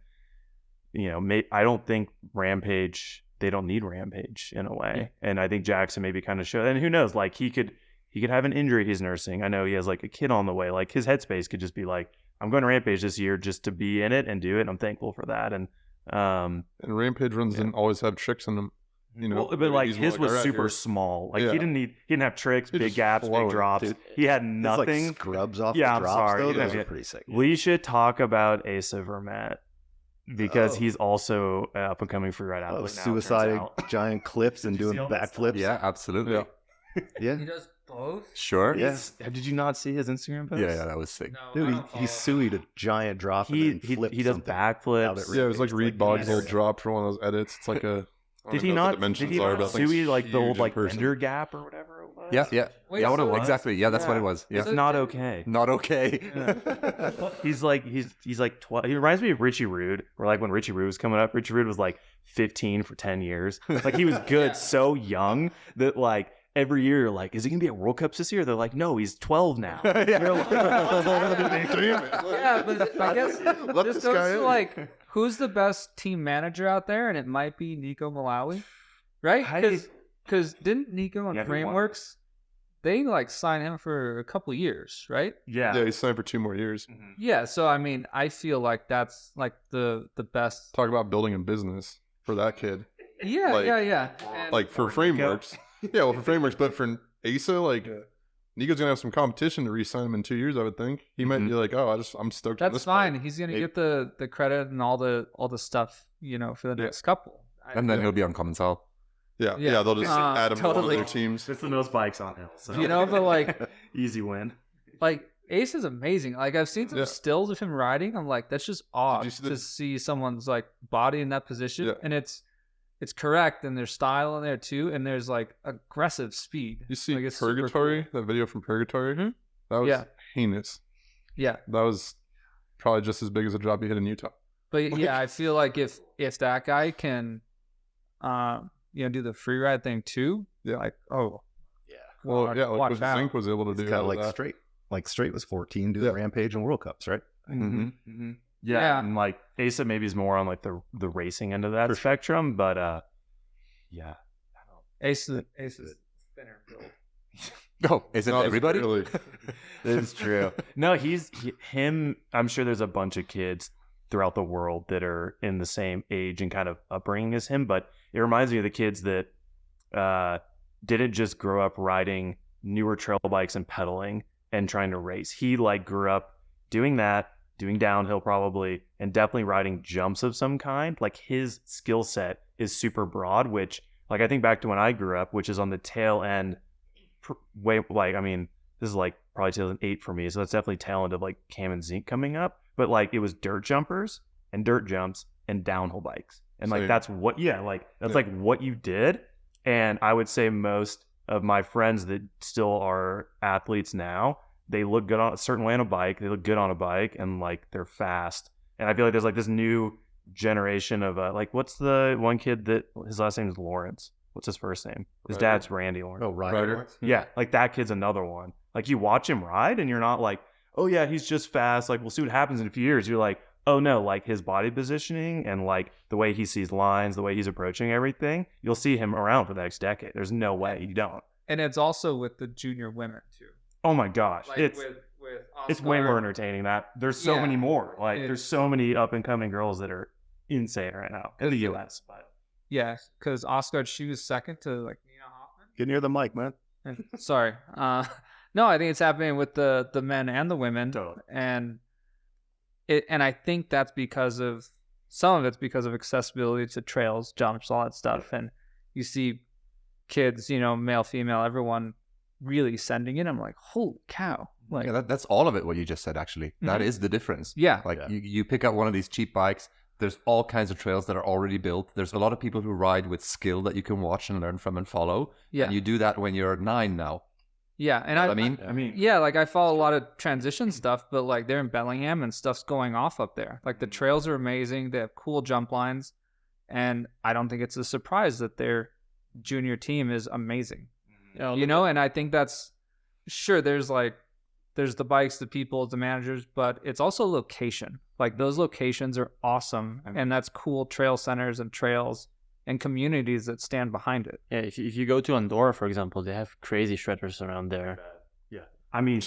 you know, I don't think Rampage, they don't need Rampage in a way. And I think Jackson maybe kind of showed, and who knows, like he could have an injury he's nursing. I know he has like a kid on the way. Like his headspace could just be like, I'm going to Rampage this year just to be in it and do it. And I'm thankful for that. And Rampage runs didn't always have tricks in them. You know, well, but like he's his like, was "All right, super here." small. Like Yeah. he didn't have tricks, He big just gaps, flowed, big drops. dude. He had It's nothing. like scrubs off Yeah, the I'm drops, sorry. though. You Those know, are pretty sick. We should talk about Asa Vermette because he's also up and coming free ride athlete now. it turns Suiciding out. giant cliffs and Did you doing see all that backflips. Yeah, absolutely. Yeah. Yeah. does both? Sure. Yeah. Did you not see his Instagram post? Yeah, that was sick. Dude, he suied a giant drop He and then flipped does something. backflips. Yeah, it was like Reed Boggs' old yeah. drop for one of those edits. It's like a. I Did don't he know what not? the dimensions Did he are, not but I think sue it's like the huge old in like person. bender gap or whatever it was? Yeah. Wait, Yeah, what it so- was. Exactly. Yeah, that's what it was. Yeah. It's not okay. Not okay. He's like 12. He reminds me of Richie Rude, where like when Richie Rude was coming up, Richie Rude was like 15 for 10 years. Like he was good so young that like every year you're like, is he gonna be at World Cups this year? They're like, no, he's 12 now. You're like, Damn it. Yeah, but I guess Let this this goes guy to in. like who's the best team manager out there, and it might be Nico Malawi, right? Because didn't Nico on Yeah, who won? Frameworks, they like signed him for a couple years, right? yeah. Yeah, he's signed for 2 more years. Yeah, so I mean, I feel like that's like the best. Talk about building a business for that kid. Yeah, like- yeah. And Like for frameworks. Yeah, well, for frameworks, but for Asa, like Nico's gonna have some competition to re-sign him in 2 years. I would think he might be like, "Oh, I'm stoked." on that's this fine. bike." He's gonna Maybe- get the credit and all the stuff, you know, for the next couple. And then he'll be on Commensal. Yeah, Yeah. yeah, they'll just add him to one Totally. of their teams. It's the most bikes on hill. So You know, but like easy win. Ace is amazing. Like I've seen some Yeah. stills of him riding. I'm like, that's just odd you see the- to see someone's like body in that position, Yeah. and it's correct, and there's style in there too, and there's like aggressive speed. You see Like, it's super Purgatory, that video from Purgatory? Mhm. That was Yeah. heinous. Yeah, That was probably just as big as a drop he hit in Utah. but yeah, I feel like if that guy can, do the free ride thing too. Yeah. Like, oh, Well, watch- yeah, like watch what out. Zink was able to do. Kind out of of like that. straight. Like straight was 14 doing Yeah. Rampage and World Cups, right? Mm-hmm. Yeah, Yeah. and like Asa maybe is more on like the racing end of that spectrum, but yeah. Ace is spinner build. Oh, isn't Not as everybody? really. It's true. No, him. I'm sure there's a bunch of kids throughout the world that are in the same age and kind of upbringing as him, but it reminds me of the kids that didn't just grow up riding newer trail bikes and pedaling and trying to race. He like grew up doing that, doing downhill probably, and definitely riding jumps of some kind. Like his skill set is super broad, which like I think back to when I grew up, which is on the tail end way, like, I mean, this is like probably 2008 for me. So that's definitely tail end of like Cam and Zeke coming up. But like it was dirt jumpers and dirt jumps and downhill bikes. And like, Same. that's what, that's like what you did. And I would say most of my friends that still are athletes now, they look good on a certain way on a bike. They look good on a bike and like they're fast. And I feel like there's like this new generation of like, what's the one kid that his last name is Lawrence? What's his first name? His Ryder. dad's Randy Lawrence. Oh, Ryder. Yeah, like that kid's another one. Like you watch him ride and you're not like, oh yeah, he's just fast. Like we'll see what happens in a few years. You're like, oh no, like his body positioning and like the way he sees lines, the way he's approaching everything, you'll see him around for the next decade. There's no way you don't. And it's also with the junior women too. Oh my gosh, Like it's with way Oscar. more entertaining. That there's so Yeah, many more. Like it- there's so many up and coming girls that are insane right now in the U.S. But Yeah, because Oscar, she was second to like Nina Hoffman. Get near the mic, man. And, sorry. No, I think it's happening with the men and the women. Totally. And I think that's because of some of it's because of accessibility to trails, jumps, all that stuff. And you see kids, male, female, everyone really sending it. I'm like, holy cow. Like, Yeah, that's all of it. What you just said, actually, that Mhm. is the difference. yeah. Like you pick up one of these cheap bikes. There's all kinds of trails that are already built. There's a lot of people who ride with skill that you can watch and learn from and follow. Yeah. And you do that when you're 9 now. Yeah. And You know what I mean? yeah, like I follow a lot of transition stuff, but like they're in Bellingham and stuff's going off up there. Like the trails are amazing. They have cool jump lines. And I don't think it's a surprise that their junior team is amazing. And I think that's sure there's the bikes, the people, the managers, but it's also location. Like those locations are awesome. And that's cool trail centers and trails and communities that stand behind it. Yeah, if you go to Andorra, for example, they have crazy shredders around there. I mean,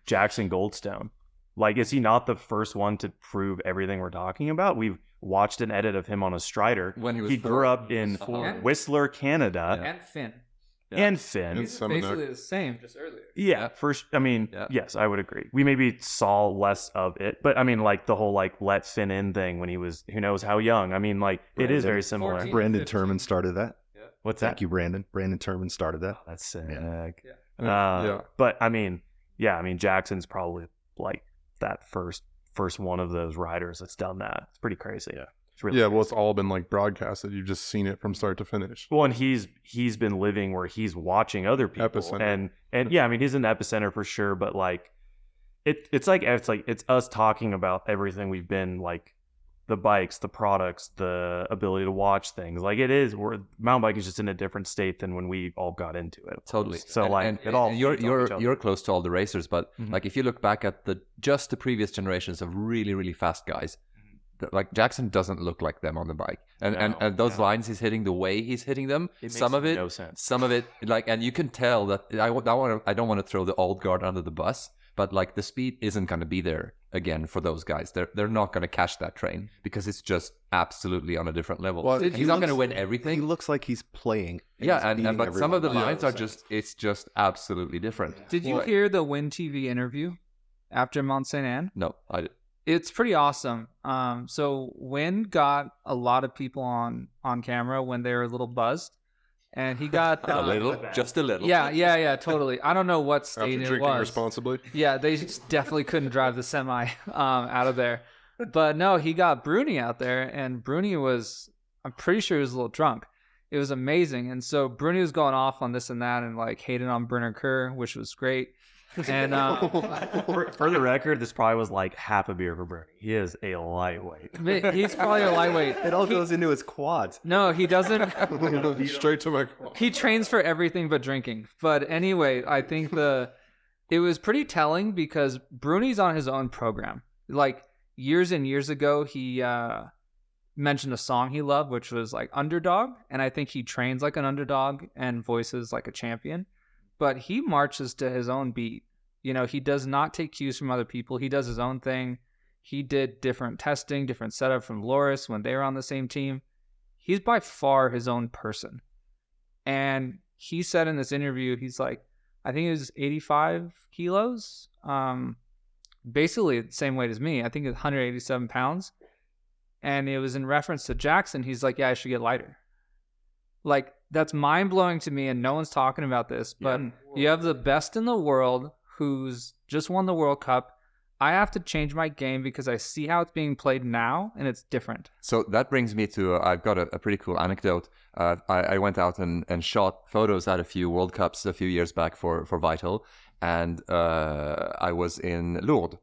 Jackson Goldstone. Like, is he not the first one to prove everything we're talking about? We've watched an edit of him on a Strider. When he was grew four. up in Yeah. Whistler, Canada, And Finn. and Finn. And It's Seminole. basically the same, just earlier. Yeah, first. I mean, Yeah. yes, I would agree. We maybe saw less of it, but I mean, like the whole like let Finn in thing when he was who knows how young. I mean, like it is very similar. 14. Brandon 15. Turman started that. What's that? Thank you, Brandon. Brandon Turman started that. That's sick. Yeah. Yeah. But I mean, Jackson's probably like that first one of those riders that's done that. It's pretty crazy. Yeah. It's really Yeah, well, it's all been like broadcasted. You've just seen it from start to finish. Well, and he's been living where he's watching other people, Epicenter. and yeah, I mean he's in the epicenter for sure. But like, it's us talking about everything we've been like, the bikes, the products, the ability to watch things. Like it is, mountain bike is just in a different state than when we all got into it. Totally. So like, it all. and feeds off each other. you're close to all the racers, but Mhm. like if you look back at the previous generations of really really fast guys, like Jackson doesn't look like them on the bike, and those lines he's hitting, the way he's hitting them, It makes some of it, no sense. some of it, like, and you can tell that I don't want to throw the old guard under the bus, but like the speed isn't going to be there again for those guys. They're not going to catch that train because it's just absolutely on a different level. Well, And he he's not going to looks- win He everything. looks like he's playing. Yeah, he's and beating but some of the everyone. lines are it's just absolutely different. Did you hear the Win TV interview after Mont Saint Anne? No, I did. It's pretty awesome. So Win got a lot of people on camera when they were a little buzzed, and he got A little, just a little. Yeah, totally. I don't know what After state it drinking was. responsibly. Yeah, they just definitely couldn't drive the semi out of there. But no, he got Bruni out there, and Bruni was, I'm pretty sure he was a little drunk. It was amazing. And so Bruni was going off on this and that and like hating on Brunner Kerr, which was great. And For the record, this probably was like half a beer for Bernie. He is a lightweight. he's probably a lightweight. It all goes into his quads. No, he doesn't. Straight to my. He trains for everything but drinking. But anyway, I think it was pretty telling because Bruni's on his own program. Like years and years ago, he mentioned a song he loved, which was like Underdog. And I think he trains like an underdog and voices like a champion. But he marches to his own beat. He does not take cues from other people. He does his own thing. He did different testing, different setup from Loris when they were on the same team. He's by far his own person. And he said in this interview, he's like, I think it was 85 kilos. Basically the same weight as me. I think it's 187 pounds. And it was in reference to Jackson. He's like, yeah, I should get lighter. Like, that's mind-blowing to me, and no one's talking about this, but you have the best in the world who's just won the World Cup. I have to change my game because I see how it's being played now, and it's different. So that brings me to, I've got a pretty cool anecdote. I went out and shot photos at a few World Cups a few years back for Vital, and I was in Lourdes,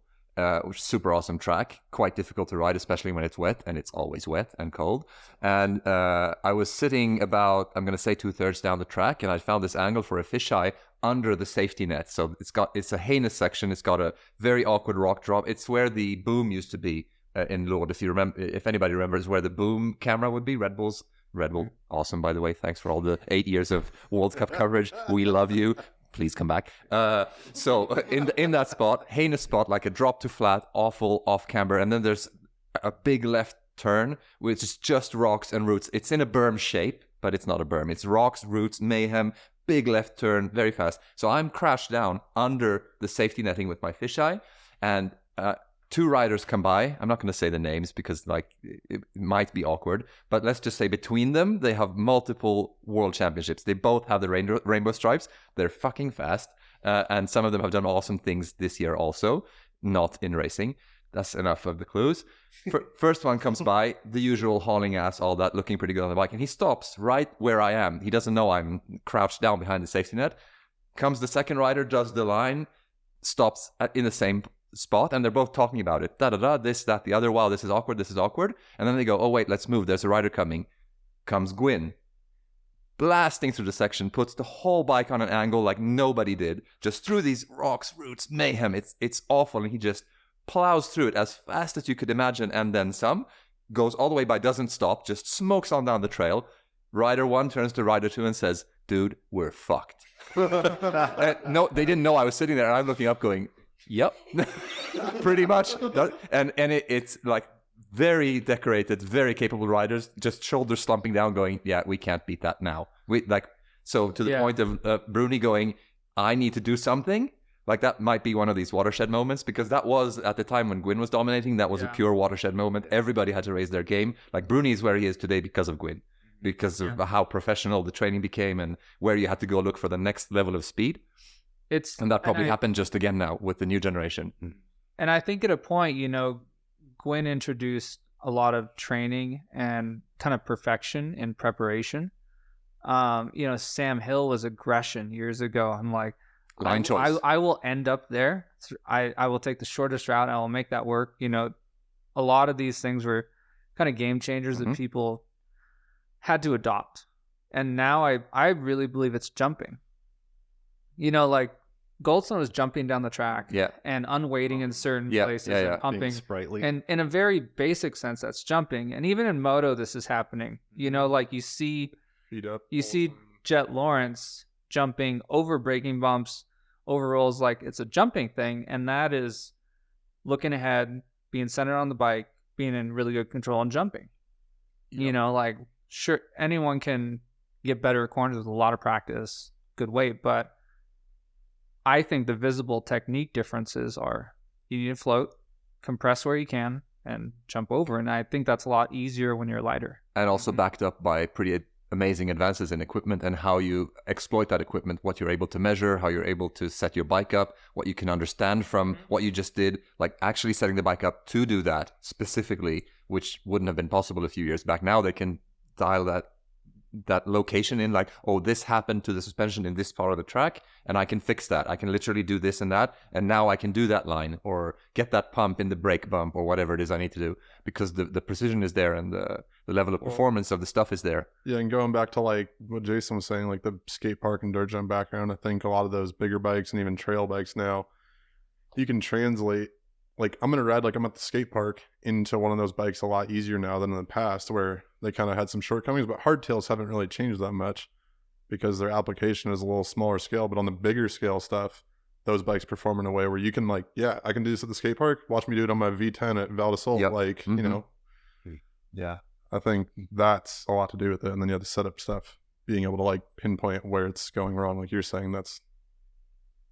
which is a super awesome track, quite difficult to ride, especially when it's wet, and it's always wet and cold. And I was sitting about, I'm going to say 2/3 down the track, and I found this angle for a fisheye under the safety net. So it's a heinous section. It's got a very awkward rock drop. It's where the boom used to be in Lourdes. If anybody remembers where the boom camera would be, Red Bull, awesome, by the way. Thanks for all the 8 years of World Cup coverage. We love you. Please come back. So in that spot, heinous spot, like a drop to flat, awful off camber, and then there's a big left turn, which is just rocks and roots. It's in a berm shape, but it's not a berm. It's rocks, roots, mayhem, big left turn, very fast. So I'm crashed down under the safety netting with my fisheye, and two riders come by. I'm not going to say the names because it might be awkward, but let's just say between them, they have multiple world championships. They both have the rainbow stripes. They're fucking fast. And some of them have done awesome things this year also, not in racing. That's enough of the clues. First one comes by, the usual hauling ass, all that, looking pretty good on the bike. And he stops right where I am. He doesn't know I'm crouched down behind the safety net. Comes the second rider, does the line, stops in the same spot, and they're both talking about it. This, that, the other. Wow, this is awkward. And then they go, oh, wait, let's move. There's a rider coming. Comes Gwyn. Blasting through the section, puts the whole bike on an angle like nobody did. Just through these rocks, roots, mayhem. It's awful. And he just plows through it as fast as you could imagine, and then some. Goes all the way by, doesn't stop, just smokes on down the trail. Rider 1 turns to Rider 2 and says, dude, we're fucked. No, they didn't know I was sitting there, and I'm looking up going, yep, pretty much. And it's like very decorated, very capable riders, just shoulders slumping down going, yeah, we can't beat that now. So to the point of Bruni going, I need to do something. Like, that might be one of these watershed moments, because that was, at the time when Gwyn was dominating, that was a pure watershed moment. Everybody had to raise their game. Like, Bruni is where he is today because of Gwyn, because of how professional the training became and where you had to go look for the next level of speed. And that probably happened just again now with the new generation. And I think at a point, Gwyn introduced a lot of training and kind of perfection in preparation. Sam Hill was aggression years ago. I'm like, line choice. I will end up there. I will take the shortest route. I will make that work. A lot of these things were kind of game changers that people had to adopt. And now I really believe it's jumping. Like Goldstone was jumping down the track and unweighting in certain places and pumping. Being sprightly. And in a very basic sense, that's jumping. And even in moto, this is happening. Like you see Jet Lawrence jumping over braking bumps, over rolls, like it's a jumping thing. And that is looking ahead, being centered on the bike, being in really good control and jumping. Sure, anyone can get better at corners with a lot of practice, good weight, but I think the visible technique differences are you need to float, compress where you can, and jump over. And I think that's a lot easier when you're lighter. And also backed up by pretty amazing advances in equipment and how you exploit that equipment, what you're able to measure, how you're able to set your bike up, what you can understand from what you just did, like actually setting the bike up to do that specifically, which wouldn't have been possible a few years back. Now they can dial that location in, like, oh, this happened to the suspension in this part of the track, and I can fix that. I can literally do this and that, and now I can do that line or get that pump in the brake bump or whatever it is I need to do, because the precision is there and the level of performance of the stuff is there. Yeah, and going back to like what Jason was saying, like the skate park and dirt jump background, I think a lot of those bigger bikes and even trail bikes now, you can translate, like I'm going to ride like I'm at the skate park into one of those bikes a lot easier now than in the past, where they kind of had some shortcomings, but hardtails haven't really changed that much because their application is a little smaller scale. But on the bigger scale stuff, those bikes perform in a way where you can like, yeah, I can do this at the skate park. Watch me do it on my V10 at Val di Sole. Like, Yeah. I think that's a lot to do with it. And then the setup stuff, being able to like pinpoint where it's going wrong, like you're saying, that's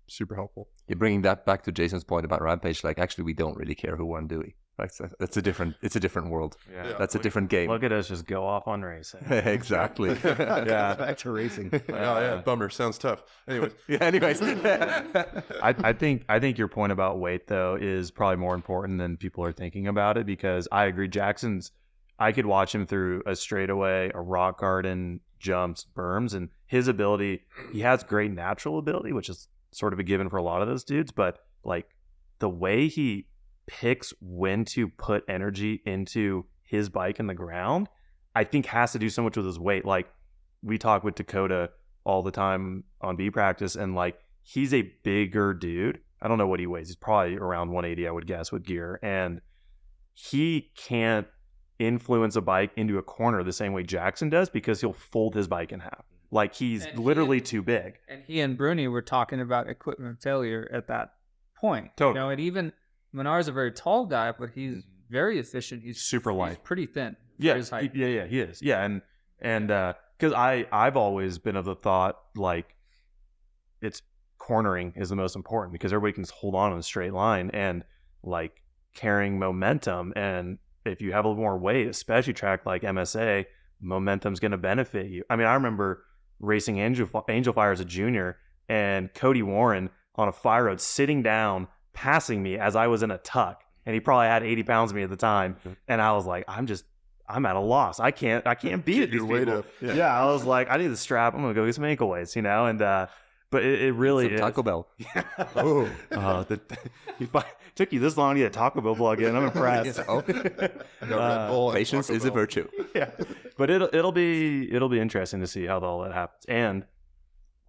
super helpful. You're bringing that back to Jason's point about Rampage. Like, actually, we don't really care who won, do we? Like, it's a different world. Yeah. That's a different game. Look at us just go off on racing. Exactly. Yeah, back to racing. Oh yeah, bummer. Sounds tough. Anyways, I think your point about weight though is probably more important than people are thinking about it, because I agree. I could watch him through a straightaway, a rock garden, jumps, berms, and his ability. He has great natural ability, which is sort of a given for a lot of those dudes. But like the way he picks when to put energy into his bike in the ground, I think has to do so much with his weight. Like we talk with Dakota all the time on B practice, and like he's a bigger dude. I don't know what he weighs. He's probably around 180, I would guess, with gear. And he can't influence a bike into a corner the same way Jackson does, because he'll fold his bike in half. Like he's literally too big. And he and Bruni were talking about equipment failure at that point. Totally. You know, and even Menard's a very tall guy, but he's very efficient. He's super light. He's pretty thin. Yeah, for his height. he is. Yeah, and because I've always been of the thought like it's cornering is the most important, because everybody can just hold on in a straight line, and like carrying momentum, and if you have a little more weight, especially track like MSA, momentum's going to benefit you. I mean, I remember racing Angel Fire as a junior, and Cody Warren on a fire road sitting down, passing me as I was in a tuck, and he probably had 80 pounds of me at the time, and I was like, I'm at a loss. I can't beat it. Your weight up. Yeah, I was like, I need the strap. I'm gonna go get some ankle weights, you know. And but it really Some is. Taco Bell. Oh, took you this long to get a Taco Bell plug in. I'm impressed. Patience is a virtue. Yeah, but it'll be interesting to see how all that happens. And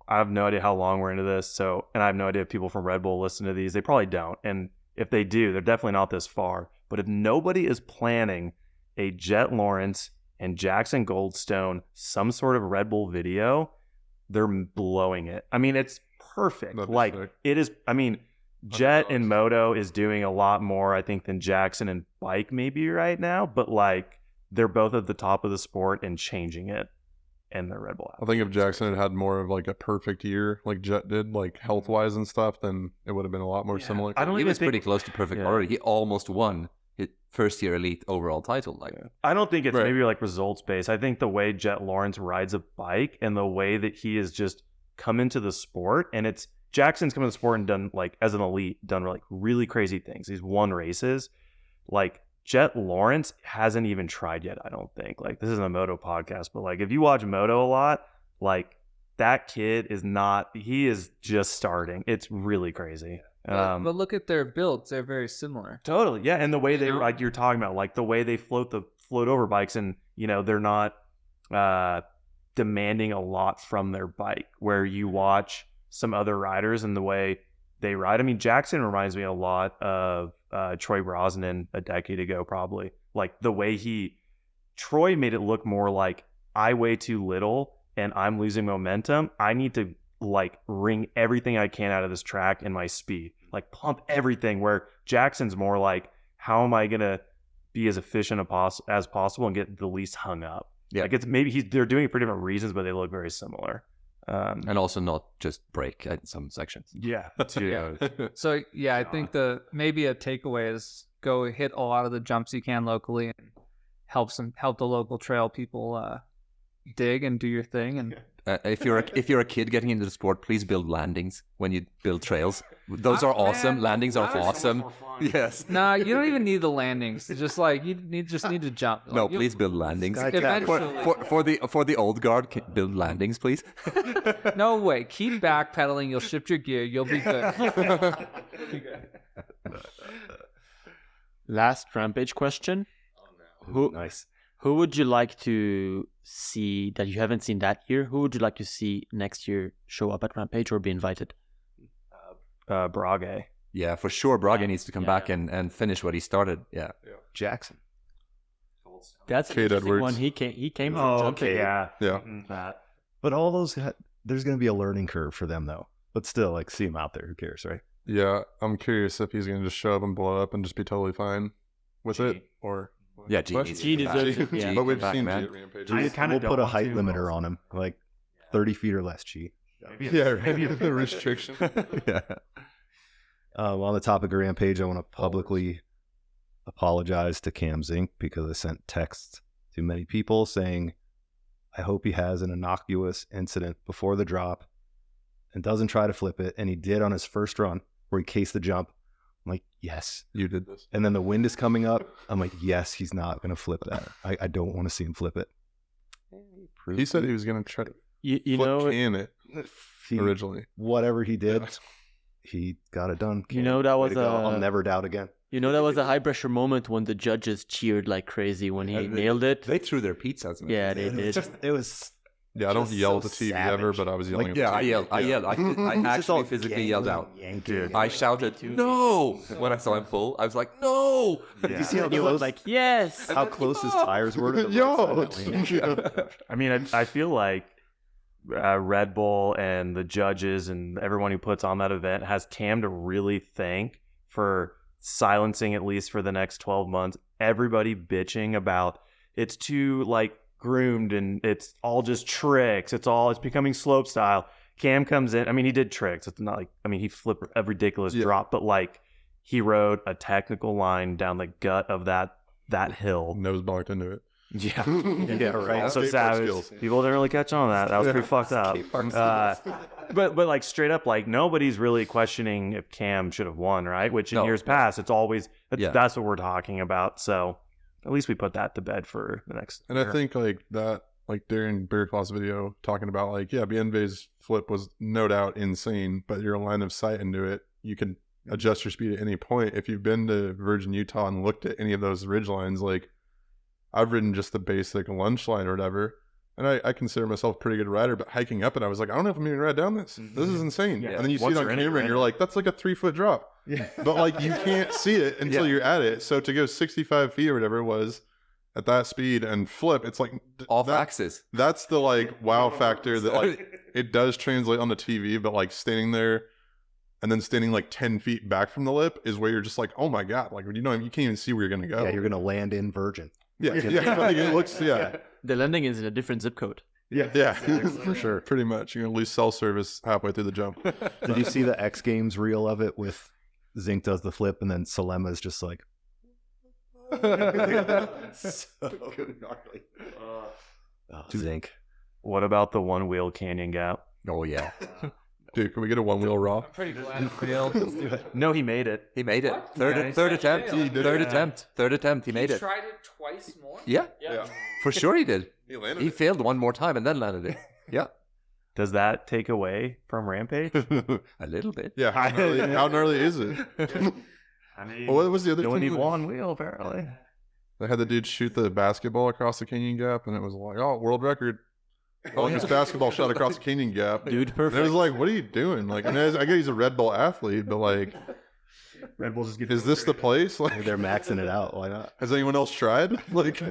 I have no idea how long we're into this. And I have no idea if people from Red Bull listen to these. They probably don't. And if they do, they're definitely not this far. But if nobody is planning a Jet Lawrence and Jackson Goldstone some sort of Red Bull video, they're blowing it. I mean, it's perfect. Like sick. It is. I mean, Jet and Moto is doing a lot more, I think, than Jackson and bike maybe right now. But like, they're both at the top of the sport and changing it. And the Red Bull. I think if Jackson had more of like a perfect year, like Jet did, like health wise and stuff, then it would have been a lot more similar. I don't. He was pretty close to perfect already. He almost won his first year elite overall title. Like, I don't think it's maybe like results based. I think the way Jet Lawrence rides a bike and the way that he has just come into the sport, and it's Jackson's come into the sport and done like as an elite, done like really crazy things. He's won races. Like Jet Lawrence hasn't even tried yet, I don't think. Like, this isn't a moto podcast, but like if you watch moto a lot, like that kid he is just starting. It's really crazy. But look at their builds; they're very similar. Totally, yeah. And the way they, like you're talking about, like the way they float over bikes, and you know they're not demanding a lot from their bike. Where you watch some other riders and the way they ride. I mean, Jackson reminds me a lot of Troy Brosnan a decade ago, probably. Like the way Troy made it look more like I weigh too little and I'm losing momentum. I need to like wring everything I can out of this track and my speed, like pump everything. Where Jackson's more like, how am I gonna be as efficient as possible and get the least hung up? Yeah, like it's maybe they're doing it for different reasons, but they look very similar. And also not just break in some sections. Yeah. So yeah, I think maybe a takeaway is go hit a lot of the jumps you can locally and help the local trail people dig and do your thing. And if you're a kid getting into the sport, please build landings when you build trails. Those are awesome. Landings are awesome. Yes. Nah, you don't even need the landings. It's just like you just need to jump. No, please build landings. Eventually. For the old guard, build landings, please. No way. Keep backpedaling. You'll shift your gear. You'll be good. Last Rampage question. Nice. Who would you like to see that you haven't seen that year? Who would you like to see next year show up at Rampage or be invited? Brage. Yeah, for sure. Brage needs to come back and finish what he started. Yeah. Jackson. That's an Cade interesting Edwards. one. He came from jumping. Okay, yeah. That. But all those, there's going to be a learning curve for them though. But still, like, see him out there. Who cares, right? Yeah, I'm curious if he's going to just show up and blow up and just be totally fine with it, or yeah, G needs G to come deserves back. it. Yeah. but we've Back, seen man. G at Rampage. We'll put a height limiter on him, like 30 feet or less. G. maybe the restriction. Yeah. On the topic of Rampage, I want to publicly apologize to Cam Zink because I sent texts to many people saying I hope he has an innocuous incident before the drop and doesn't try to flip it. And he did on his first run where he cased the jump. I'm like, yes. You did this. And then the wind is coming up. I'm like, yes, he's not going to flip that. I don't want to see him flip it. He said he was going to try to You flip know, can it originally. Whatever he did, Yeah. he got it done. You know, that Way was to go. I'll a never doubt again. that was a high pressure moment when the judges cheered like crazy when he nailed it. They threw their pizzas. Yeah, they did. It was Yeah, I don't just yell so at the TV savage. ever, but I was yelling at the Yeah, TV. I yelled. I actually physically yelled out. Dude, I shouted, "No!" when I saw him pull. I was like, "No!" you see how And he was close, like, yes. how close his tires were to the Yo! I mean, I feel like Red Bull and the judges and everyone who puts on that event has Cam to really thank for silencing, at least for the next 12 months, everybody bitching about it's too like groomed and it's all just tricks. It's becoming slope style. Cam comes in. I mean, he did tricks. It's not like, I mean, he flipped a ridiculous drop, but like he rode a technical line down the gut of that hill. Nose bonked into it. Yeah. Yeah, right. Also Skateboard savage. skills. People didn't really catch on to that. That was pretty fucked up. But like straight up, like nobody's really questioning if Cam should have won, right? Which in No. years past, it's always Yeah. that's what we're talking about. So at least we put that to bed for the next. And I think like that, like during Bear Claw's video talking about like, yeah, Bienve's flip was no doubt insane, but your line of sight into it, you can adjust your speed at any point. If you've been to Virgin Utah and looked at any of those ridge lines, like I've ridden just the basic lunch line or whatever, and I consider myself a pretty good rider, but hiking up it, I was like, I don't know if I'm going to ride down this. This is insane. Yeah. And then you see Once it on you're in it, camera you're and in you're it. like, that's like a 3-foot drop. Yeah. But like you can't see it until you're at it. So to go 65 feet or whatever it was at that speed and flip, it's like Off that- axis. That's the like wow factor that like it does translate on the TV, but like standing there and then standing like 10 feet back from the lip is where you're just like, oh my God, like you can't even see where you're gonna go. Yeah, you're gonna land in Virgin. yeah, like, it looks The landing is in a different zip code. yeah, for sure. Pretty much. You're gonna lose cell service halfway through the jump. Did you see the X Games reel of it with Zink does the flip and then Salema's just like so gnarly. Zink. What about the one wheel canyon gap? Oh yeah, Dude, can we get a one wheel raw? Pretty glad it failed. No, he made it. he made it. What? Third Yeah, third he attempt. failed. Third attempt. He made it. tried it twice more. Yeah, Yeah. for sure he did. He landed He it. failed one more time and then landed it. Yeah, Does that take away from Rampage? a little bit. Yeah, how gnarly is it? I mean, Well, what was the other you only thing? need one wheel apparently. They had the dude shoot the basketball across the canyon gap, and it was like, oh, world record. Longest basketball shot across the canyon gap. Dude, And perfect. it was like, what are you doing? Like, I mean, I get he's a Red Bull athlete, but like, Red Bull just gets is this the place? Like, They're maxing it out. Why not? has anyone else tried? Like,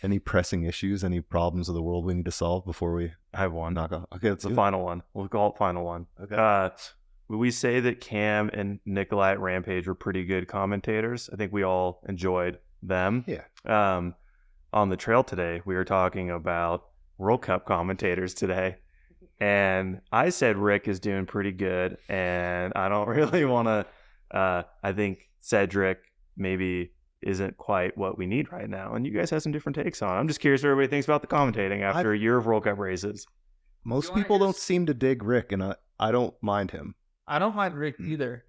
Any pressing issues, any problems of the world we need to solve before we I have one. knock off? Okay, It's the final one. We'll call it final one. Okay. We say that Cam and Nikolai at Rampage were pretty good commentators. I think we all enjoyed them. Yeah. On the trail today, we were talking about World Cup commentators today. And I said Rick is doing pretty good. And I don't really want to, I think Cedric maybe isn't quite what we need right now. And you guys have some different takes on it. I'm just curious what everybody thinks about the commentating after a year of World Cup races. Most You wanna people hear don't seem to dig Rick, and I don't mind him. I don't mind Rick either.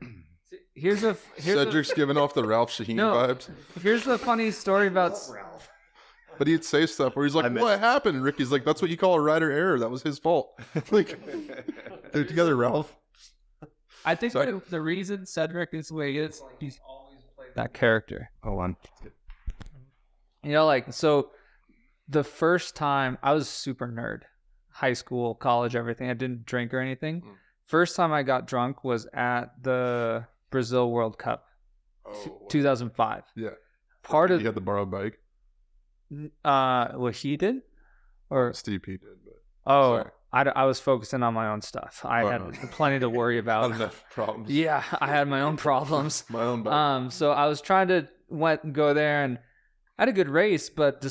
Here's a Cedric's giving off the Ralph Shaheen No. vibes. here's a funny story about But he'd say stuff where he's like, I miss- what happened? And Ricky's like, that's what you call a rider error. That was his fault. Like, they're together, Ralph. I think Sorry. the reason Cedric is the way he is, he's always played that character. Hold on. You know, like, so the first time I was super nerd, high school, college, everything. I didn't drink or anything. First time I got drunk was at the Brazil World Cup, 2005. Yeah. Part He of, had the borrowed bike. what he did? Or, Steve P did, but oh, sorry. I was focusing on my own stuff. I Oh, had no. plenty to worry not about. enough problems. Yeah, I had my own problems. My own bike. So I was trying to go there, and I had a good race, but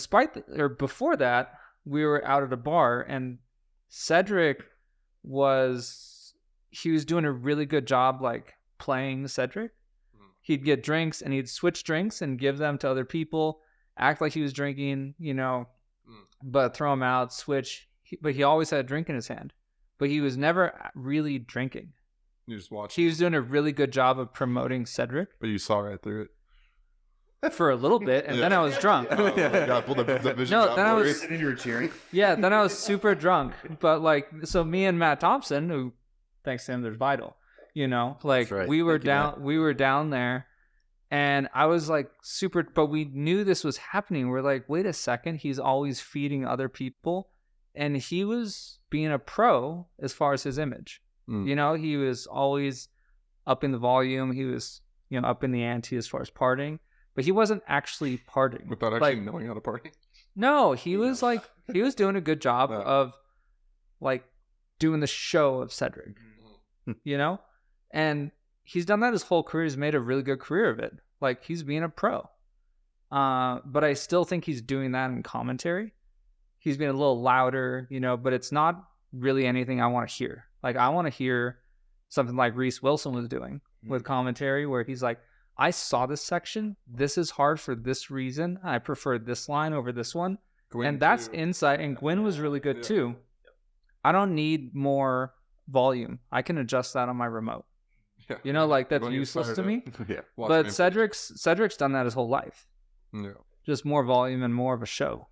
before that, we were out at a bar, and Cedric he was doing a really good job, like, playing Cedric. He'd get drinks, and he'd switch drinks and give them to other people, act like he was drinking, but throw them out, switch. But he always had a drink in his hand. But he was never really drinking. You just watched. He was doing a really good job of promoting Cedric. But you saw right through it. For a little bit, and then I was drunk. Pull the vision No, out then I for was- you. And you were cheering. Yeah, then I was super drunk. But, like, so me and Matt Thompson, who, thanks to him, there's Vital, like, That's right. we were Thank you, down there, and I was, like, super, but we knew this was happening. We're like, wait a second, he's always feeding other people, and he was being a pro as far as his image. He was always up in the volume. He was, up in the ante as far as partying, but he wasn't actually partying. Without actually knowing how to party. No, he was he was doing a good job Yeah. of, like, doing the show of Cedric, and he's done that his whole career. He's made a really good career of it. Like, he's being a pro. But I still think he's doing that in commentary. He's being a little louder, but it's not really anything I want to hear. Like, I want to hear something like Reese Wilson was doing with commentary, where he's like, I saw this section. This is hard for this reason. I prefer this line over this one. Gwen and that's too. insight. And Gwen was really good Yeah. too. I don't need more volume. I can adjust that on my remote. Yeah. Like, that's Gwen gets useless to fired me. up. Yeah. Watch But Rampage. Cedric's done that his whole life. Yeah. Just more volume and more of a show.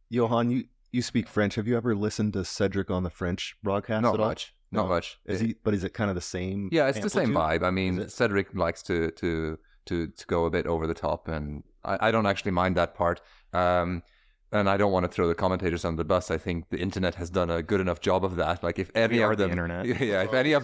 Johan, you speak French. Have you ever listened to Cedric on the French broadcast Not at all? much. Not No. much. But is it kind of the same? Yeah, it's the same amplitude? vibe. I mean, Is it? Cedric likes to go a bit over the top, and I don't actually mind that part. And I don't want to throw the commentators under the bus. I think the internet has done a good enough job of that. Like, if any are of the them, internet. yeah, if any of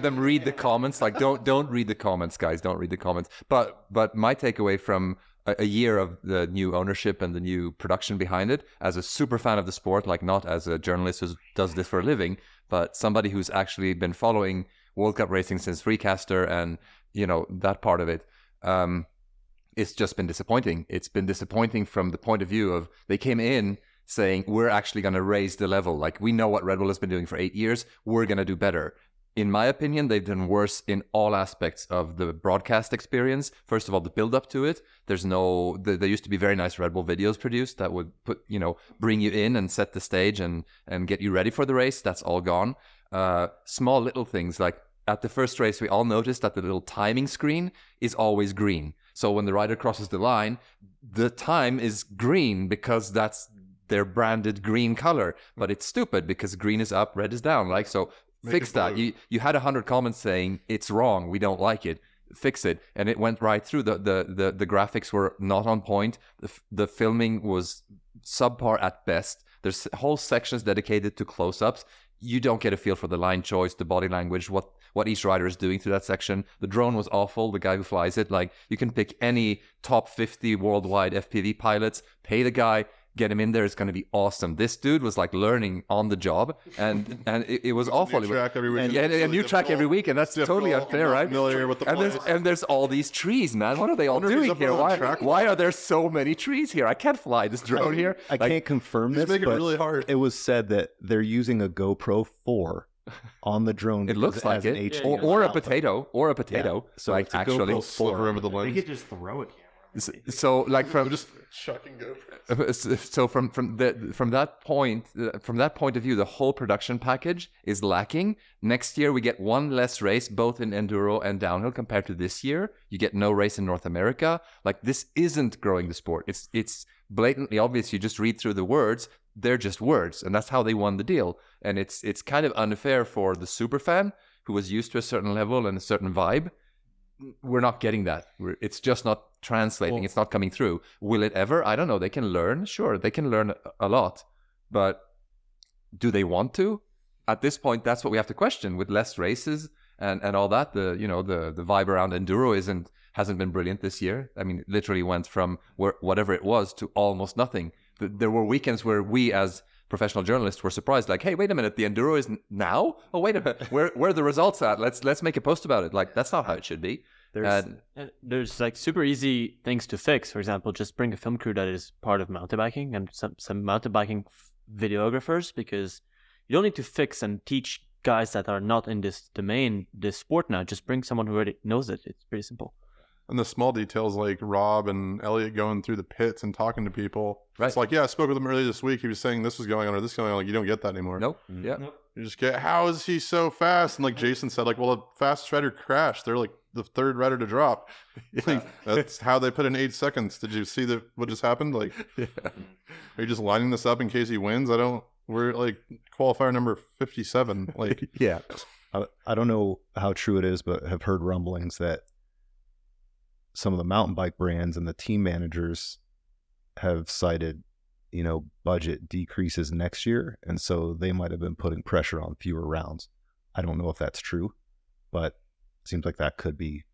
them read the comments, like, don't read the comments, guys. Don't read the comments. But my takeaway from a year of the new ownership and the new production behind it, as a super fan of the sport, like, not as a journalist who does this for a living, but somebody who's actually been following World Cup racing since Freecaster and that part of it. It's just been disappointing. It's been disappointing from the point of view of, they came in saying, we're actually going to raise the level. Like, we know what Red Bull has been doing for 8 years. We're going to do better. In my opinion, they've done worse in all aspects of the broadcast experience. First of all, the build up to it. There used to be very nice Red Bull videos produced that would bring you in and set the stage and get you ready for the race. That's all gone. Small little things, like at the first race, we all noticed that the little timing screen is always green. So when the rider crosses the line, the time is green because that's their branded green color. But it's stupid because green is up, red is down. Like, so fix it that. blue. You had 100 comments saying it's wrong, we don't like it. Fix it. And it went right through. The graphics were not on point. The filming was subpar at best. There's whole sections dedicated to close-ups. You don't get a feel for the line choice, the body language, what each rider is doing through that section. The drone was awful, the guy who flies it. Like, you can pick any top 50 worldwide FPV pilots, pay the guy, get him in there. It's going to be awesome. This dude was like learning on the job, and it was awful. New track every week. And, yeah, a new track every week, and that's totally unfair, right? Familiar with the And there's all these trees, man. What are they all wonder if he's doing up here? on the track. Why are there so many trees here? I can't fly this drone here. I can't confirm Just this, make it but really hard. it was said that they're using a GoPro 4 on the drone. It because looks like has an it, HD or a output. potato, So like, it's a actually. GoPro 4. Remember the They lens. could just throw it. So, like, from Just chucking GoPros. so from that point of view, the whole production package is lacking. Next year we get one less race, both in enduro and downhill, compared to this year. You get no race in North America. Like, this isn't growing the sport. It's blatantly obvious. You just read through the words. They're just words, and that's how they won the deal. And it's kind of unfair for the super fan who was used to a certain level and a certain vibe. We're not getting that. It's just not translating. It's not coming through. Will it ever? I don't know. They can learn. Sure, they can learn a lot. But do they want to? At this point, that's what we have to question. With less races and all that, the vibe around enduro hasn't been brilliant this year. I mean, it literally went from whatever it was to almost nothing. There were weekends where we, as professional journalists, were surprised. Like, hey, wait a minute, the enduro is now? Oh, wait a minute, where are the results at? Let's make a post about it. Like, that's not how it should be. There's like super easy things to fix. For example, just bring a film crew that is part of mountain biking and some mountain biking videographers, because you don't need to fix and teach guys that are not in this domain, this sport now. Just bring someone who already knows it. It's pretty simple. And the small details like Rob and Elliot going through the pits and talking to people. Right. It's like, yeah, I spoke with him earlier this week. He was saying this was going on or this going on. Like, you don't get that anymore. Nope. Yeah. You just get, how is he so fast? And like Jason said, like, well, the fastest rider crashed. They're like the third rider to drop. Like, that's how they put in 8 seconds. Did you see what just happened? Like, are you just lining this up in case he wins? We're like qualifier number 57. Like, Yeah. I don't know how true it is, but have heard rumblings that some of the mountain bike brands and the team managers have cited, budget decreases next year. And so they might have been putting pressure on fewer rounds. I don't know if that's true, but it seems like that could be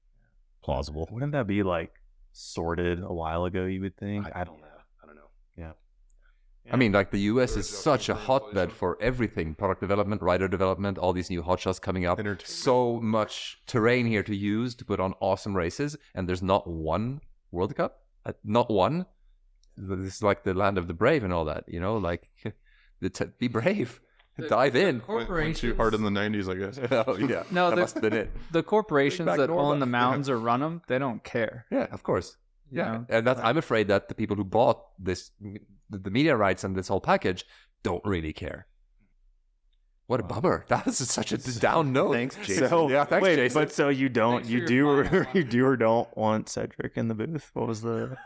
plausible. Wouldn't that be like sorted a while ago, you would think? I don't know. Yeah. I mean, like the US is such a hotbed for everything, product development, rider development, all these new hotshots coming up. So much terrain here to use to put on awesome races, and there's not one World Cup, not one. This is like the land of the brave and all that, like be brave, dive in. went too hard in the 90s, I guess. Oh yeah, No, that must have been it. The corporations Bring back that Norma. own the mountains or run them, they don't care. Yeah, of course. you Yeah, know? and that's I'm afraid that the people who bought this, the media rights and this whole package, don't really care. What a bummer! That was such a down note. Thanks, Jason. So Yeah, thanks, wait, Jason. but so you don't, Thanks you for do, your or fine you do or don't want Cedric in the booth? What was the?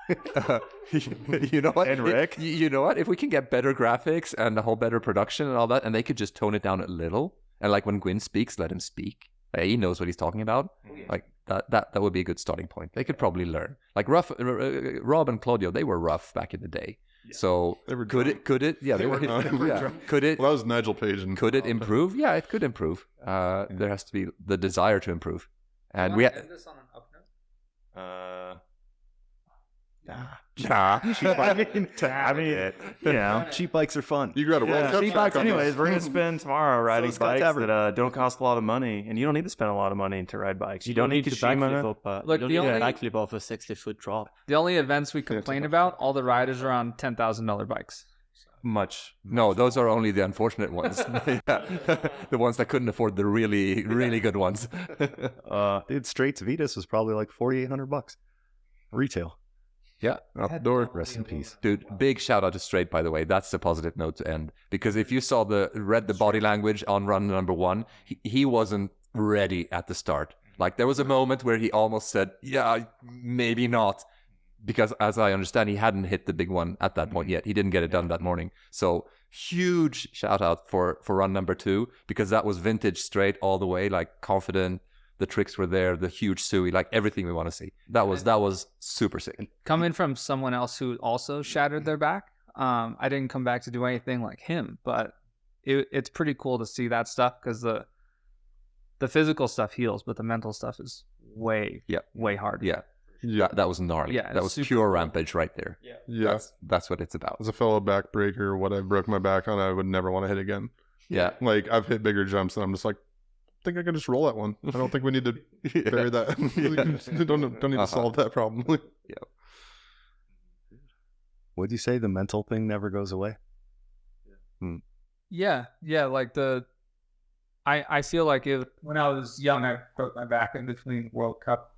You know what? And Rick? You know what? If we can get better graphics and a whole better production and all that, and they could just tone it down a little, and like when Gwyn speaks, let him speak. Like, he knows what he's talking about. Like that would be a good starting point. They could probably learn. Like Rob and Claudio, they were rough back in the day. So They were could it? Yeah, they were. Yeah. drunk. Could it? Well, that was Nigel Page. And Could it improve? Yeah, it could improve. There has to be the desire to improve, and we. this on an up note? I mean, you know. Cheap bikes are fun. You got a World Yeah. Cup Cheap track bikes. on Anyways, this. we're gonna spend tomorrow riding Scott bikes Tavern. that don't cost a lot of money, and you don't need to spend a lot of money to ride bikes. You don't need to backflip Shima. up. Look, You the don't need only- a backflip off a 60-foot drop. The only events we complain about, all the riders are on $10,000 bikes. Much. No, those are only the unfortunate ones. Yeah. The ones that couldn't afford the really, really good ones. Dude, Straits Vitas was probably like $4,800 retail. Yeah. Outdoor. Rest in peace. Dude, big shout out to Straight, by the way. That's the positive note to end. Because if you saw read the body language on run number 1, he wasn't ready at the start. Like there was a moment where he almost said, yeah, maybe not. Because as I understand, he hadn't hit the big one at that point yet. He didn't get it done that morning. So huge shout out for run number 2, because that was vintage Straight all the way, like confident. The tricks were there, the huge Sui, like everything we want to see. That was super sick. Coming from someone else who also shattered their back, I didn't come back to do anything like him, but it's pretty cool to see that stuff, because the physical stuff heals, but the mental stuff is way harder. Yeah. Yeah, that was gnarly. Yeah, that was super pure cool. rampage right there. Yeah. That's what it's about. As a fellow backbreaker, what I broke my back on, I would never want to hit again. Yeah. Like, I've hit bigger jumps, and I'm just like, I think I can just roll that one. I don't think we need to bury that. don't need to solve that problem. What'd you say? The mental thing never goes away? Yeah, like I feel like when I was young, I broke my back in between World Cup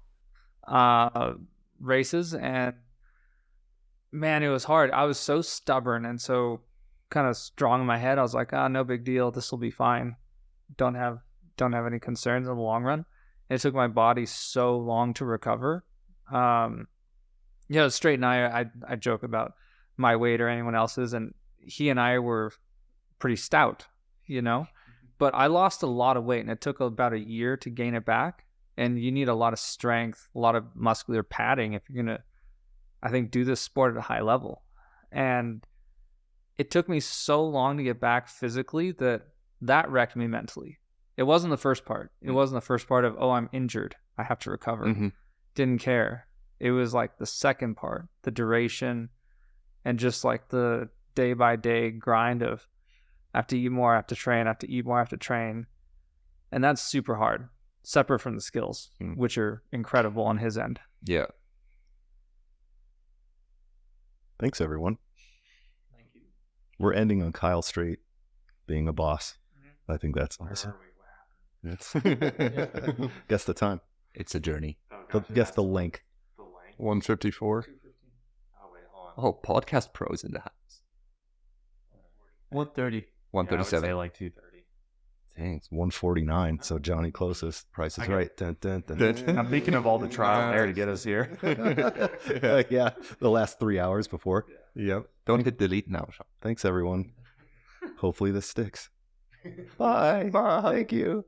races, and man, it was hard. I was so stubborn and so kind of strong in my head. I was like, no big deal. This will be fine. Don't have any concerns in the long run. It took my body so long to recover. Straight and I joke about my weight or anyone else's, and he and I were pretty stout, but I lost a lot of weight, and it took about a year to gain it back. And you need a lot of strength, a lot of muscular padding if you're going to, I think, do this sport at a high level. And it took me so long to get back physically that wrecked me mentally. It wasn't the first part. It wasn't the first part of, I'm injured, I have to recover. Mm-hmm. Didn't care. It was like the second part, the duration, and just like the day by day grind of I have to eat more, I have to train, I have to eat more, I have to train. And that's super hard. separate from the skills, Mm. which are incredible on his end. Yeah. Thanks, everyone. We're ending on Kyle Strait being a boss. I think that's awesome. That's guess the time. It's a journey. Guess the length. 154. Oh, podcast pros in the house. 130. 137. like 230. Dang, it's 149. So Johnny closest. Price is right. Dun, dun, dun. I'm thinking of all the trial and error to get us here. Yeah, the last 3 hours before. Yep. Don't hit delete now, Sean. Thanks, everyone. Hopefully this sticks. Bye. Bye. Thank you.